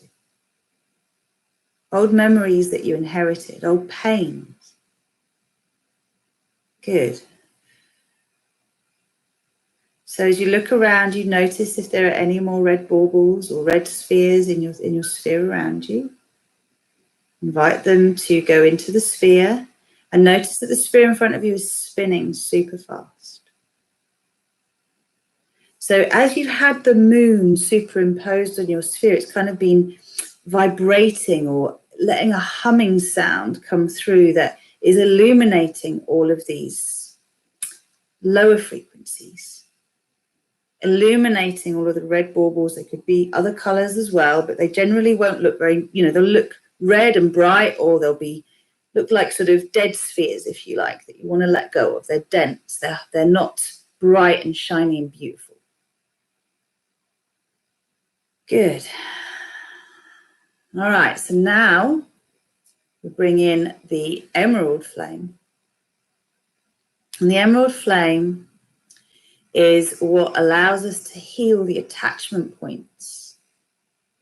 Old memories that you inherited. Old pains. Good. So as you look around, you notice if there are any more red baubles or red spheres in your sphere around you. Invite them to go into the sphere and notice that the sphere in front of you is spinning super fast. So as you've had the moon superimposed on your sphere, it's kind of been vibrating or letting a humming sound come through that is illuminating all of these lower frequencies. Illuminating all of the red baubles. They could be other colors as well, but they generally won't look very, they'll look red and bright, or they'll look like sort of dead spheres, if you like, that you want to let go of. They're dense. They're not bright and shiny and beautiful. Good. All right, so now we bring in the emerald flame. And the emerald flame is what allows us to heal the attachment points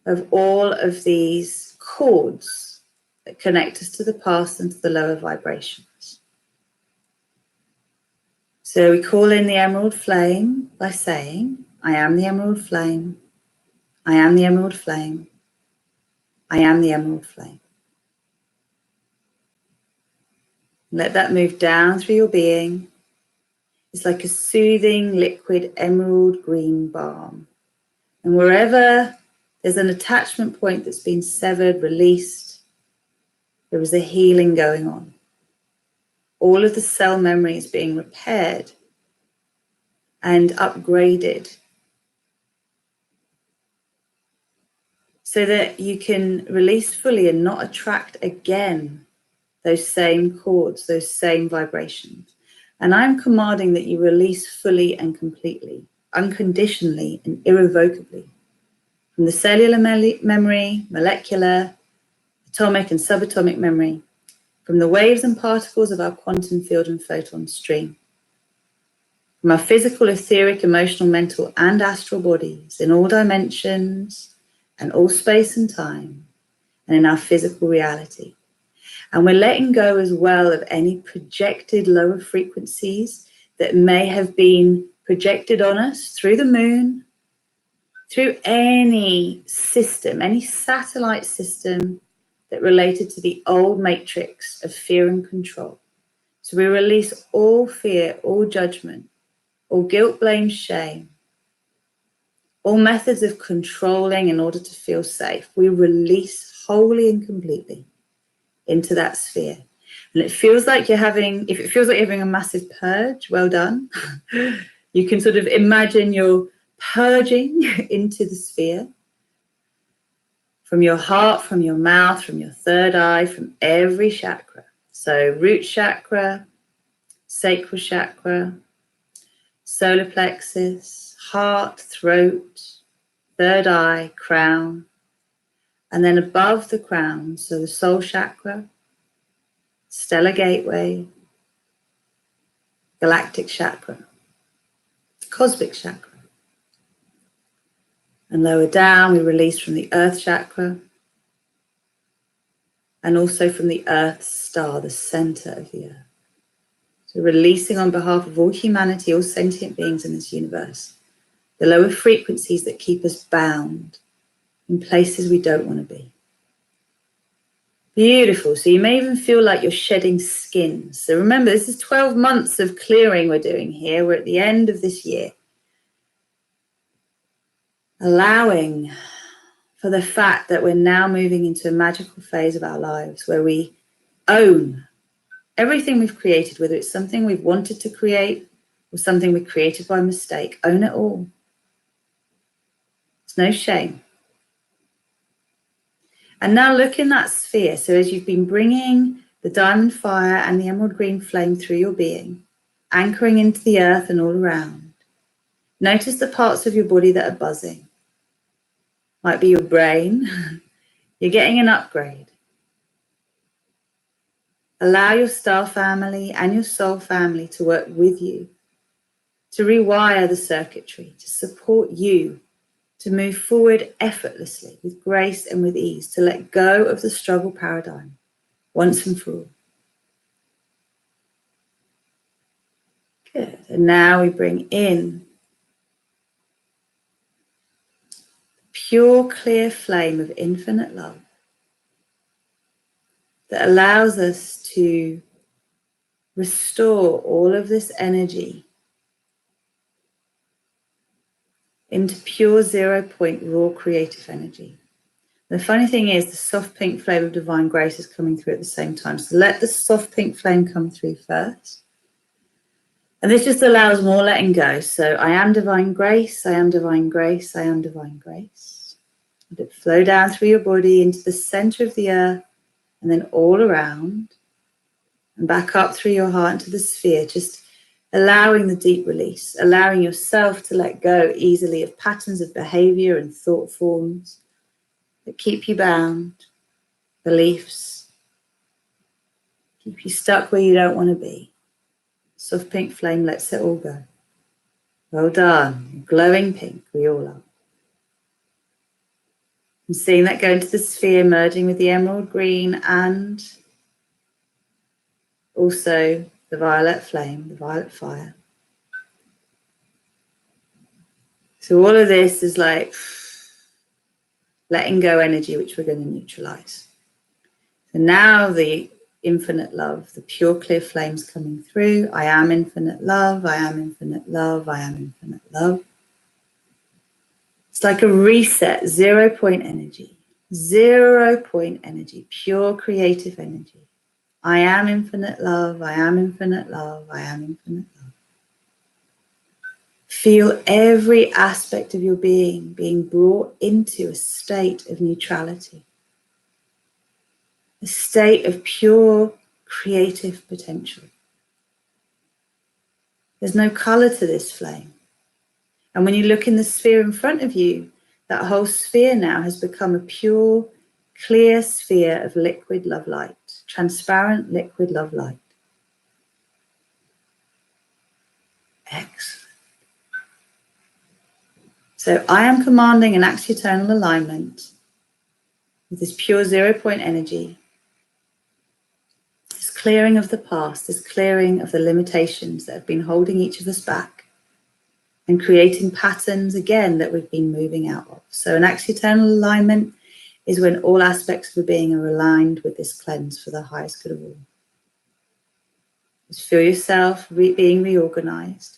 of all of these cords that connect us to the past and to the lower vibrations. So we call in the emerald flame by saying, I am the emerald flame. I am the emerald flame. I am the emerald flame. Let that move down through your being. It's like a soothing liquid emerald green balm. And wherever there's an attachment point that's been severed, released, there is a healing going on. All of the cell memory is being repaired and upgraded so that you can release fully and not attract again those same chords, those same vibrations. And I'm commanding that you release fully and completely, unconditionally and irrevocably from the cellular memory, molecular, atomic and subatomic memory, from the waves and particles of our quantum field and photon stream, from our physical, etheric, emotional, mental and astral bodies in all dimensions and all space and time, and in our physical reality. And we're letting go as well of any projected lower frequencies that may have been projected on us through the moon, through any system, any satellite system that related to the old matrix of fear and control. So we release all fear, all judgment, all guilt, blame, shame, all methods of controlling in order to feel safe. We release wholly and completely into that sphere. And it feels like you're having, if it feels like you're having a massive purge, well done. You can sort of imagine you're purging into the sphere from your heart, from your mouth, from your third eye, from every chakra. So root chakra, sacral chakra, solar plexus, heart, throat, third eye, crown, And then above the crown, so the soul chakra, stellar gateway, galactic chakra, cosmic chakra. And lower down, we release from the earth chakra and also from the earth star, the center of the earth. So releasing on behalf of all humanity, all sentient beings in this universe, the lower frequencies that keep us bound in places we don't want to be. Beautiful. So you may even feel like you're shedding skin. So remember, this is 12 months of clearing we're doing here. We're at the end of this year. Allowing for the fact that we're now moving into a magical phase of our lives where we own everything we've created, whether it's something we've wanted to create or something we created by mistake. Own it all. There's no shame. And now look in that sphere. So as you've been bringing the diamond fire and the emerald green flame through your being, anchoring into the earth and all around, notice the parts of your body that are buzzing. Might be your brain. You're getting an upgrade. Allow your star family and your soul family to work with you, to rewire the circuitry, to support you, to move forward effortlessly with grace and with ease, to let go of the struggle paradigm once and for all. Good. And now we bring in pure, clear flame of infinite love that allows us to restore all of this energy into pure 0 point raw creative energy. The funny thing is the soft pink flame of divine grace is coming through at the same time. So let the soft pink flame come through first. And this just allows more letting go. So I am divine grace, I am divine grace, I am divine grace. Let it flow down through your body into the center of the earth and then all around and back up through your heart into the sphere, just allowing the deep release, allowing yourself to let go easily of patterns of behavior and thought forms that keep you bound, beliefs, keep you stuck where you don't want to be. Soft pink flame lets it all go. Well done. Glowing pink, we all are. And seeing that go into the sphere, merging with the emerald green and also the violet flame, the violet fire. So all of this is like letting go energy, which we're going to neutralize. So now the infinite love, the pure clear flames coming through. I am infinite love, I am infinite love, I am infinite love. It's like a reset, 0 point energy, 0 point energy, pure creative energy. I am infinite love, I am infinite love, I am infinite love. Feel every aspect of your being brought into a state of neutrality, a state of pure creative potential. There's no color to this flame. And when you look in the sphere in front of you, that whole sphere now has become a pure, clear sphere of liquid love light, transparent liquid love light. Excellent. So I am commanding an axiotonal alignment with this pure 0 point energy, this clearing of the past, this clearing of the limitations that have been holding each of us back and creating patterns again that we've been moving out of. So an axiotonal alignment is when all aspects of a being are aligned with this cleanse for the highest good of all. Just feel yourself being reorganized.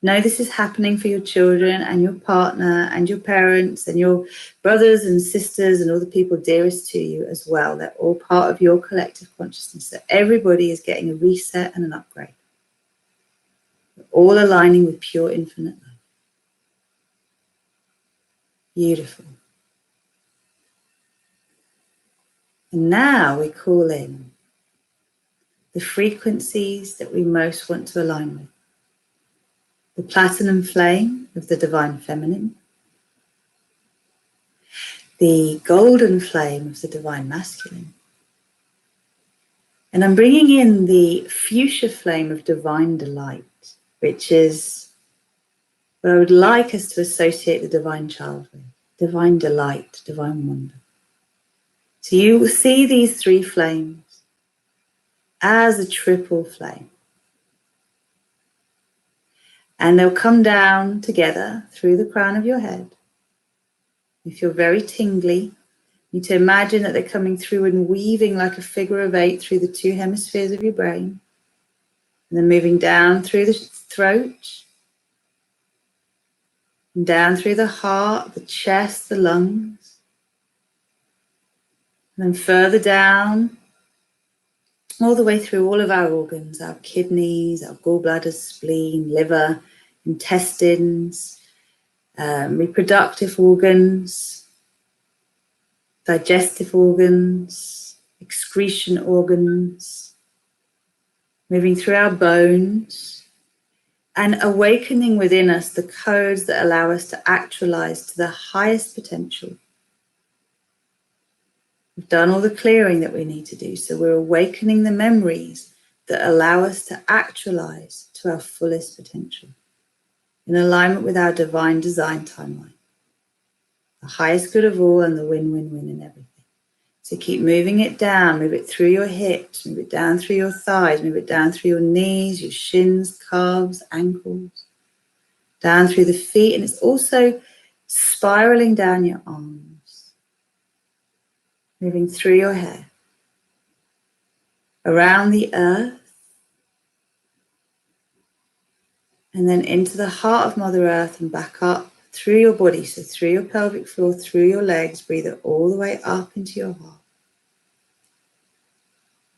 Know this is happening for your children and your partner and your parents and your brothers and sisters and all the people dearest to you as well. They're all part of your collective consciousness. So everybody is getting a reset and an upgrade. We're all aligning with pure infinite love. Beautiful. And now we call in the frequencies that we most want to align with. The platinum flame of the divine feminine. the golden flame of the divine masculine. And I'm bringing in the fuchsia flame of divine delight, which is what I would like us to associate the divine child with. Divine delight, divine wonder. So you will see these three flames as a triple flame. And they'll come down together through the crown of your head. You feel very tingly. You need to imagine that they're coming through and weaving like a figure of 8 through the 2 hemispheres of your brain. And then moving down through the throat, and down through the heart, the chest, the lungs. And then further down, all the way through all of our organs, our kidneys, our gallbladders, spleen, liver, intestines, reproductive organs, digestive organs, excretion organs, moving through our bones, and awakening within us the codes that allow us to actualize to the highest potential. We've done all the clearing that we need to do, so we're awakening the memories that allow us to actualize to our fullest potential in alignment with our divine design timeline, the highest good of all and the win-win-win in everything. So keep moving it down, move it through your hips, move it down through your thighs, move it down through your knees, your shins, calves, ankles, down through the feet, and it's also spiraling down your arms. Moving through your hair, around the earth, and then into the heart of Mother Earth and back up through your body. So through your pelvic floor, through your legs, breathe it all the way up into your heart.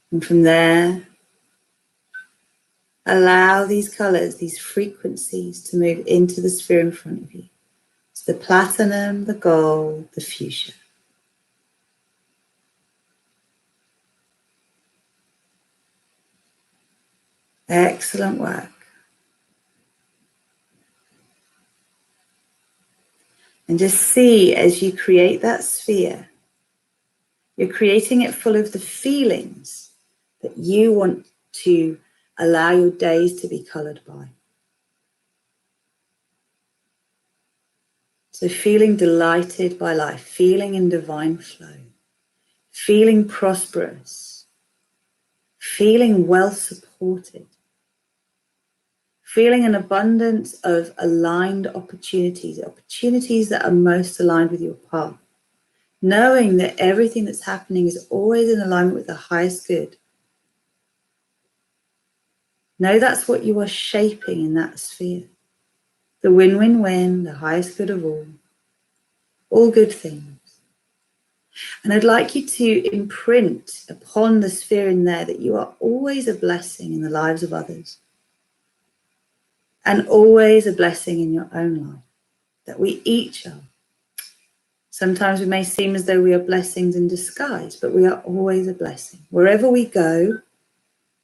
And from there, allow these colors, these frequencies to move into the sphere in front of you. So the platinum, the gold, the fuchsia. Excellent work. And just see as you create that sphere, you're creating it full of the feelings that you want to allow your days to be colored by. So feeling delighted by life, feeling in divine flow, feeling prosperous, feeling well supported, feeling an abundance of aligned opportunities that are most aligned with your path. Knowing that everything that's happening is always in alignment with the highest good. Know that's what you are shaping in that sphere. The win-win-win, the highest good of all good things. And I'd like you to imprint upon the sphere in there that you are always a blessing in the lives of others. And always a blessing in your own life, that we each are. Sometimes we may seem as though we are blessings in disguise, but we are always a blessing. Wherever we go,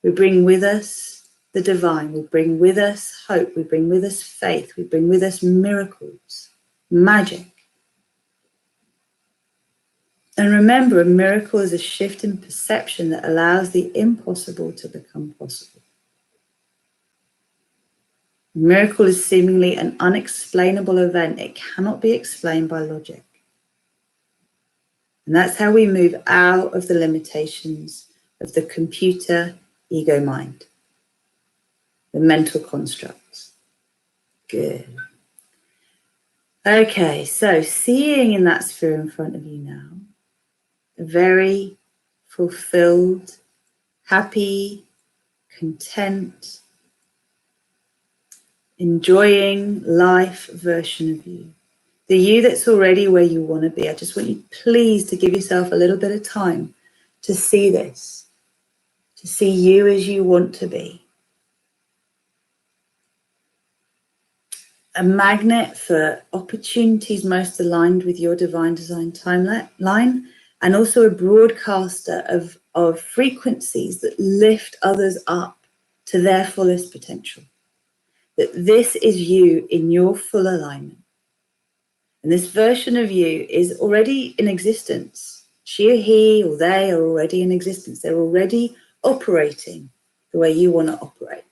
we bring with us the divine. We bring with us hope. We bring with us faith. We bring with us miracles, magic. And remember, a miracle is a shift in perception that allows the impossible to become possible. A miracle is seemingly an unexplainable event. It cannot be explained by logic. And that's how we move out of the limitations of the computer ego mind, the mental constructs. Good. Okay, so seeing in that sphere in front of you now, a very fulfilled, happy, content, enjoying life version of you. The you that's already where you want to be. I just want you, please, to give yourself a little bit of time to see this, to see you as you want to be. A magnet for opportunities most aligned with your divine design timeline, and also a broadcaster of frequencies that lift others up to their fullest potential. That this is you in your full alignment. And this version of you is already in existence. She or he or they are already in existence. They're already operating the way you want to operate.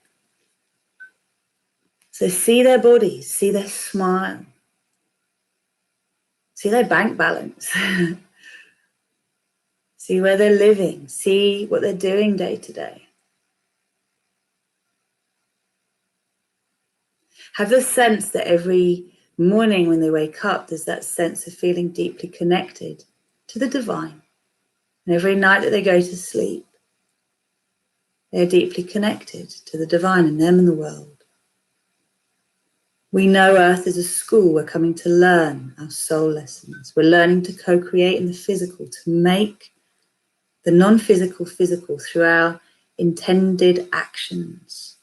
So see their bodies, see their smile, see their bank balance, see where they're living, see what they're doing day to day. Have the sense that every morning when they wake up, there's that sense of feeling deeply connected to the divine. And every night that they go to sleep, they're deeply connected to the divine in them and the world. We know Earth is a school. We're coming to learn our soul lessons. We're learning to co-create in the physical, to make the non-physical physical through our intended actions.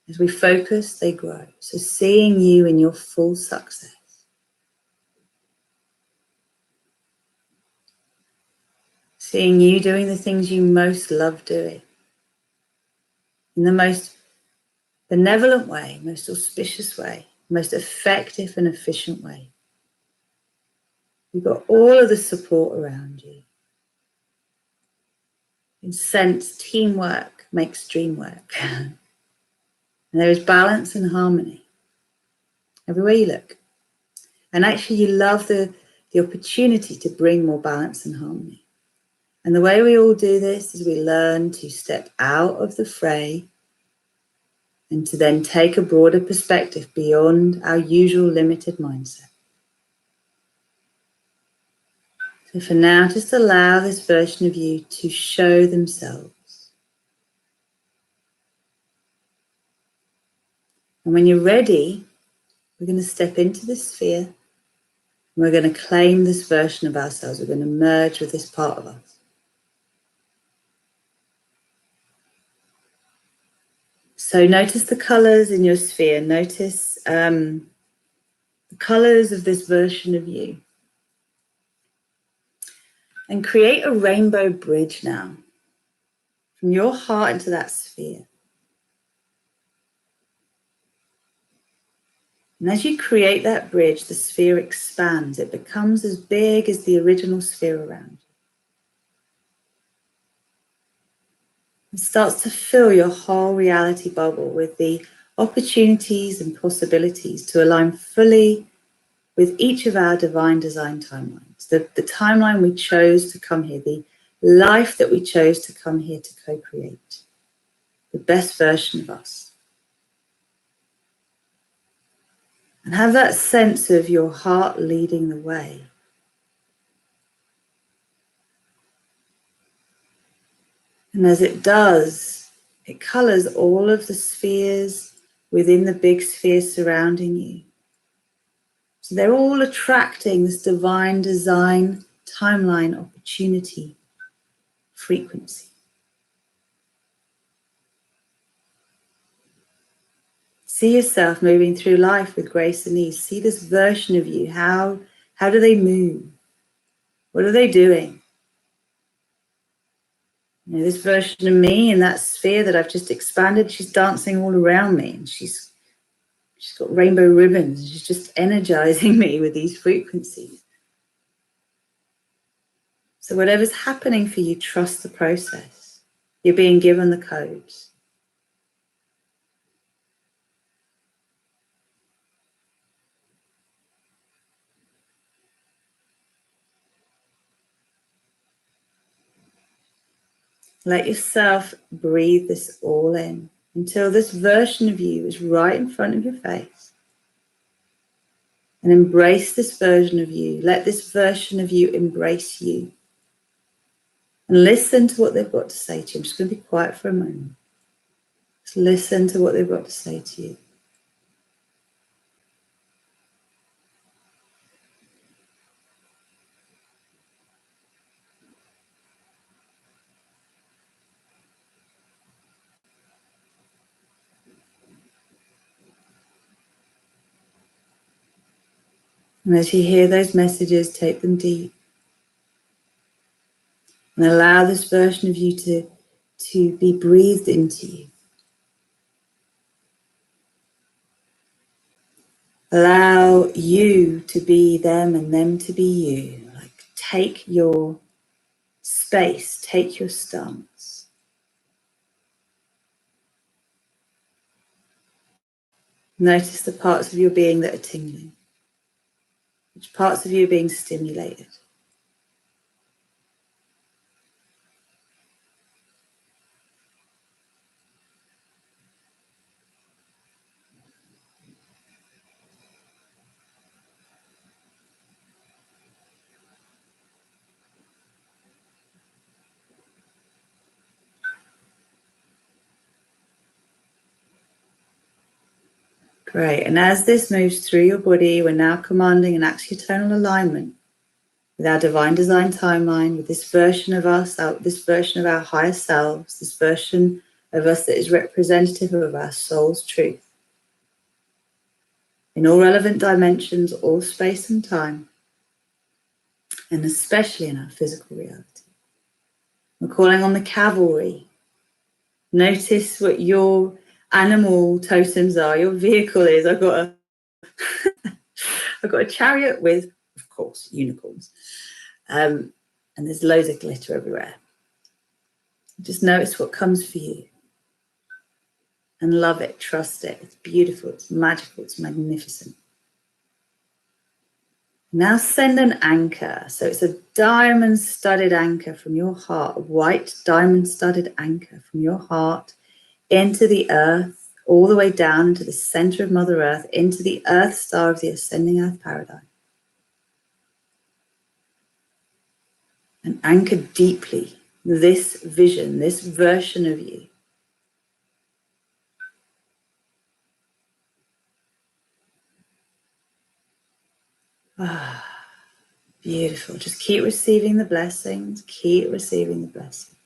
As we focus, they grow. So seeing you in your full success. Seeing you doing the things you most love doing. In the most benevolent way, most auspicious way, most effective and efficient way. You've got all of the support around you. In sense, teamwork makes dream work. And there is balance and harmony everywhere you look. And actually you love the opportunity to bring more balance and harmony. And the way we all do this is we learn to step out of the fray and to then take a broader perspective beyond our usual limited mindset. So for now, just allow this version of you to show themselves. And when you're ready, we're going to step into the sphere and we're going to claim this version of ourselves. We're going to merge with this part of us. So notice the colors in your sphere. Notice the colors of this version of you. And create a rainbow bridge now from your heart into that sphere. And as you create that bridge, the sphere expands. It becomes as big as the original sphere around you. It starts to fill your whole reality bubble with the opportunities and possibilities to align fully with each of our divine design timelines. The timeline we chose to come here, the life that we chose to come here to co-create. The best version of us. And have that sense of your heart leading the way. And as it does, it colors all of the spheres within the big sphere surrounding you. So they're all attracting this divine design, timeline, opportunity, frequency. See yourself moving through life with grace and ease. See this version of you. How do they move? What are they doing? You know, this version of me in that sphere that I've just expanded, she's dancing all around me and she's got rainbow ribbons. She's just energizing me with these frequencies. So whatever's happening for you, trust the process. You're being given the codes. Let yourself breathe this all in until this version of you is right in front of your face. And embrace this version of you. Let this version of you embrace you. And listen to what they've got to say to you. I'm just going to be quiet for a moment. Just listen to what they've got to say to you. And as you hear those messages, take them deep. And allow this version of you to be breathed into you. Allow you to be them and them to be you. Like, take your space, take your stance. Notice the parts of your being that are tingling. Which parts of you are being stimulated? Great. And as this moves through your body, we're now commanding an axiotonal alignment with our divine design timeline, with this version of us, this version of our higher selves, this version of us that is representative of our soul's truth. In all relevant dimensions, all space and time, and especially in our physical reality. We're calling on the cavalry. Notice what your animal totems are, your vehicle is. I've got a chariot with, of course, unicorns. And there's loads of glitter everywhere. Just notice what comes for you. And love it, trust it. It's beautiful, it's magical, it's magnificent. Now send an anchor. So it's a diamond-studded anchor from your heart, a white diamond-studded anchor from your heart into the earth, all the way down into the center of Mother Earth, into the Earth Star of the Ascending Earth Paradigm. And anchor deeply this vision, this version of you. Ah, beautiful. Just keep receiving the blessings. Keep receiving the blessings.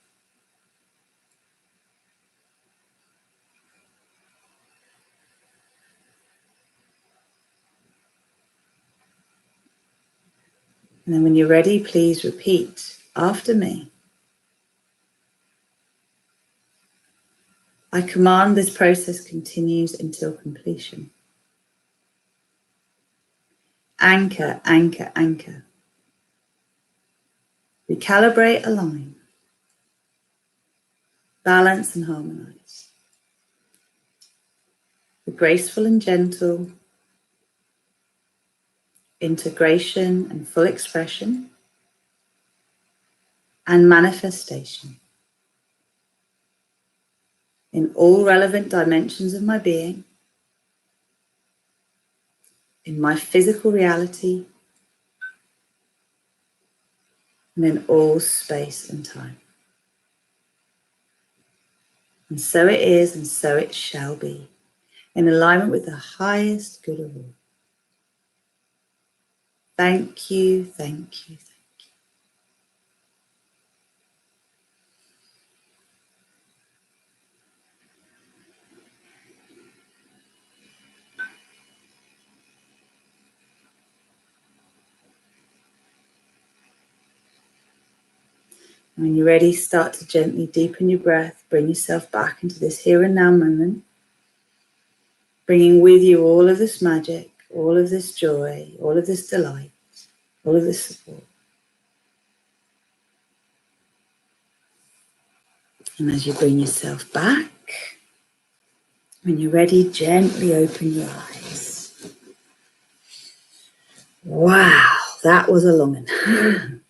And then when you're ready, please repeat after me. I command this process continues until completion. Anchor, anchor, anchor. Recalibrate, align. Balance and harmonize. The graceful and gentle. Integration and full expression. And manifestation. In all relevant dimensions of my being. In my physical reality. And in all space and time. And so it is, and so it shall be, in alignment with the highest good of all. Thank you, thank you, thank you. When you're ready, start to gently deepen your breath, bring yourself back into this here and now moment, bringing with you all of this magic, all of this joy, all of this delight, all of this support. And as you bring yourself back, when you're ready, gently open your eyes. Wow, that was a long one.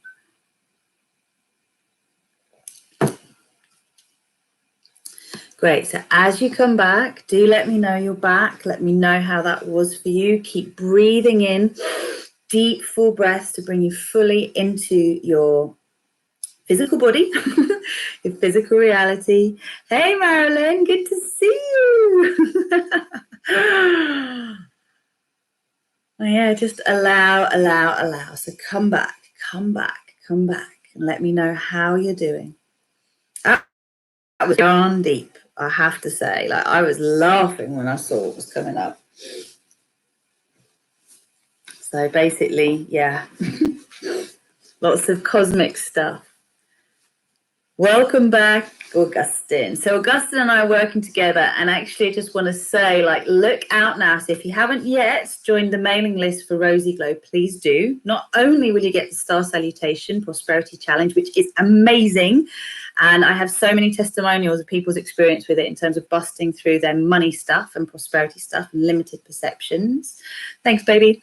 Great, so as you come back, do let me know you're back. Let me know how that was for you. Keep breathing in, deep, full breaths to bring you fully into your physical body, your physical reality. Hey, Marilyn, good to see you. Oh, yeah, just allow. So come back, and let me know how you're doing. That was gone deep, I have to say. Like, I was laughing when I saw it was coming up. So basically, yeah, lots of cosmic stuff. Welcome back, Augustine. So Augustine and I are working together, and actually I just want to say, like, look out now. So if you haven't yet joined the mailing list for Rosy Glow, please do. Not only will you get the Star Salutation Prosperity Challenge, which is amazing, and I have so many testimonials of people's experience with it in terms of busting through their money stuff and prosperity stuff and limited perceptions. Thanks, baby.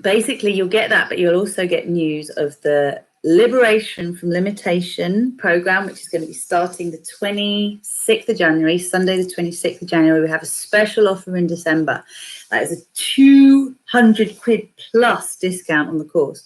Basically, you'll get that, but you'll also get news of the Liberation from Limitation program, which is going to be starting the 26th of January, Sunday the 26th of January. We have a special offer in December. That is a 200 quid plus discount on the course.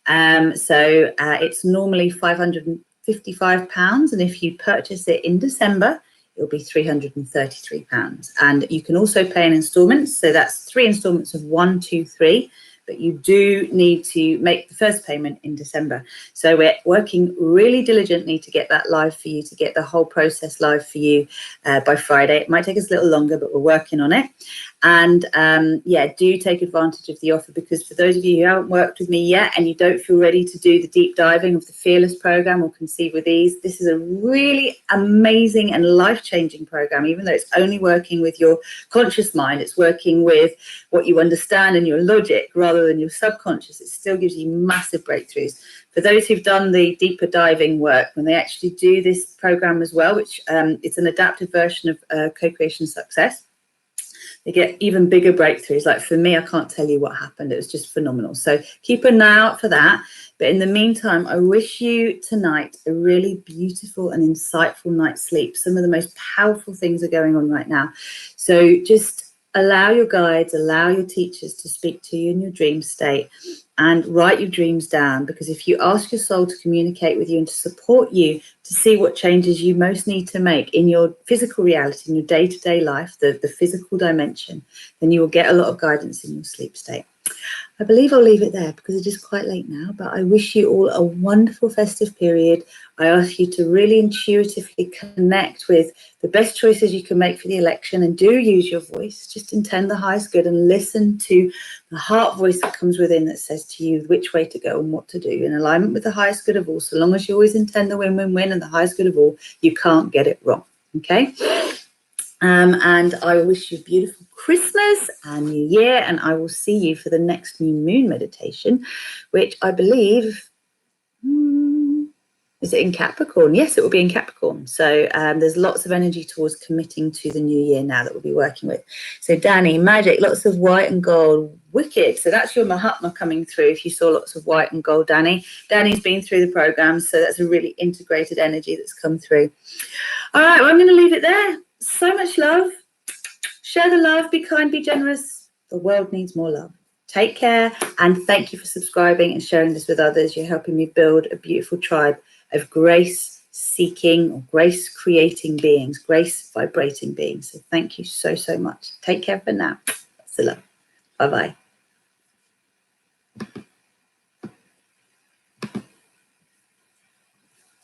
So it's normally £555, and if you purchase it in December, it'll be £333. And you can also pay in installments. So that's 3 installments of 1, 2, 3. But you do need to make the first payment in December. So we're working really diligently to get that live for you, to get the whole process live for you by Friday. It might take us a little longer, but we're working on it. And yeah, do take advantage of the offer, because for those of you who haven't worked with me yet and you don't feel ready to do the deep diving of the Fearless program or Conceive with Ease, this is a really amazing and life-changing program. Even though it's only working with your conscious mind, it's working with what you understand and your logic rather than your subconscious. It still gives you massive breakthroughs. For those who've done the deeper diving work, when they actually do this program as well, which it's an adapted version of CoCreation Success, they get even bigger breakthroughs. Like for me, I can't tell you what happened. It was just phenomenal. So keep an eye out for that. But in the meantime, I wish you tonight a really beautiful and insightful night's sleep. Some of the most powerful things are going on right now. So just allow your guides, allow your teachers to speak to you in your dream state, and write your dreams down, because if you ask your soul to communicate with you and to support you to see what changes you most need to make in your physical reality, in your day-to-day life, the physical dimension, then you will get a lot of guidance in your sleep state. I believe I'll leave it there because it is quite late now, but I wish you all a wonderful festive period. I ask you to really intuitively connect with the best choices you can make for the election, and do use your voice. Just intend the highest good and listen to the heart voice that comes within that says to you which way to go and what to do in alignment with the highest good of all. So long as you always intend the win-win-win and the highest good of all, you can't get it wrong. Okay? And I wish you a beautiful Christmas and New Year, and I will see you for the next new moon meditation, which I believe, is it in Capricorn? Yes, it will be in Capricorn. So there's lots of energy towards committing to the new year now that we'll be working with. So Danny, magic, lots of white and gold, wicked. So that's your Mahatma coming through. If you saw lots of white and gold, Danny's been through the program, so that's a really integrated energy that's come through. All right, well, I'm going to leave it there. So much love. Share the love, be kind, be generous. The world needs more love. Take care, and thank you for subscribing and sharing this with others. You're helping me build a beautiful tribe of grace-seeking or grace-creating beings, grace-vibrating beings. So thank you so, so much. Take care for now. That's the love. Bye-bye.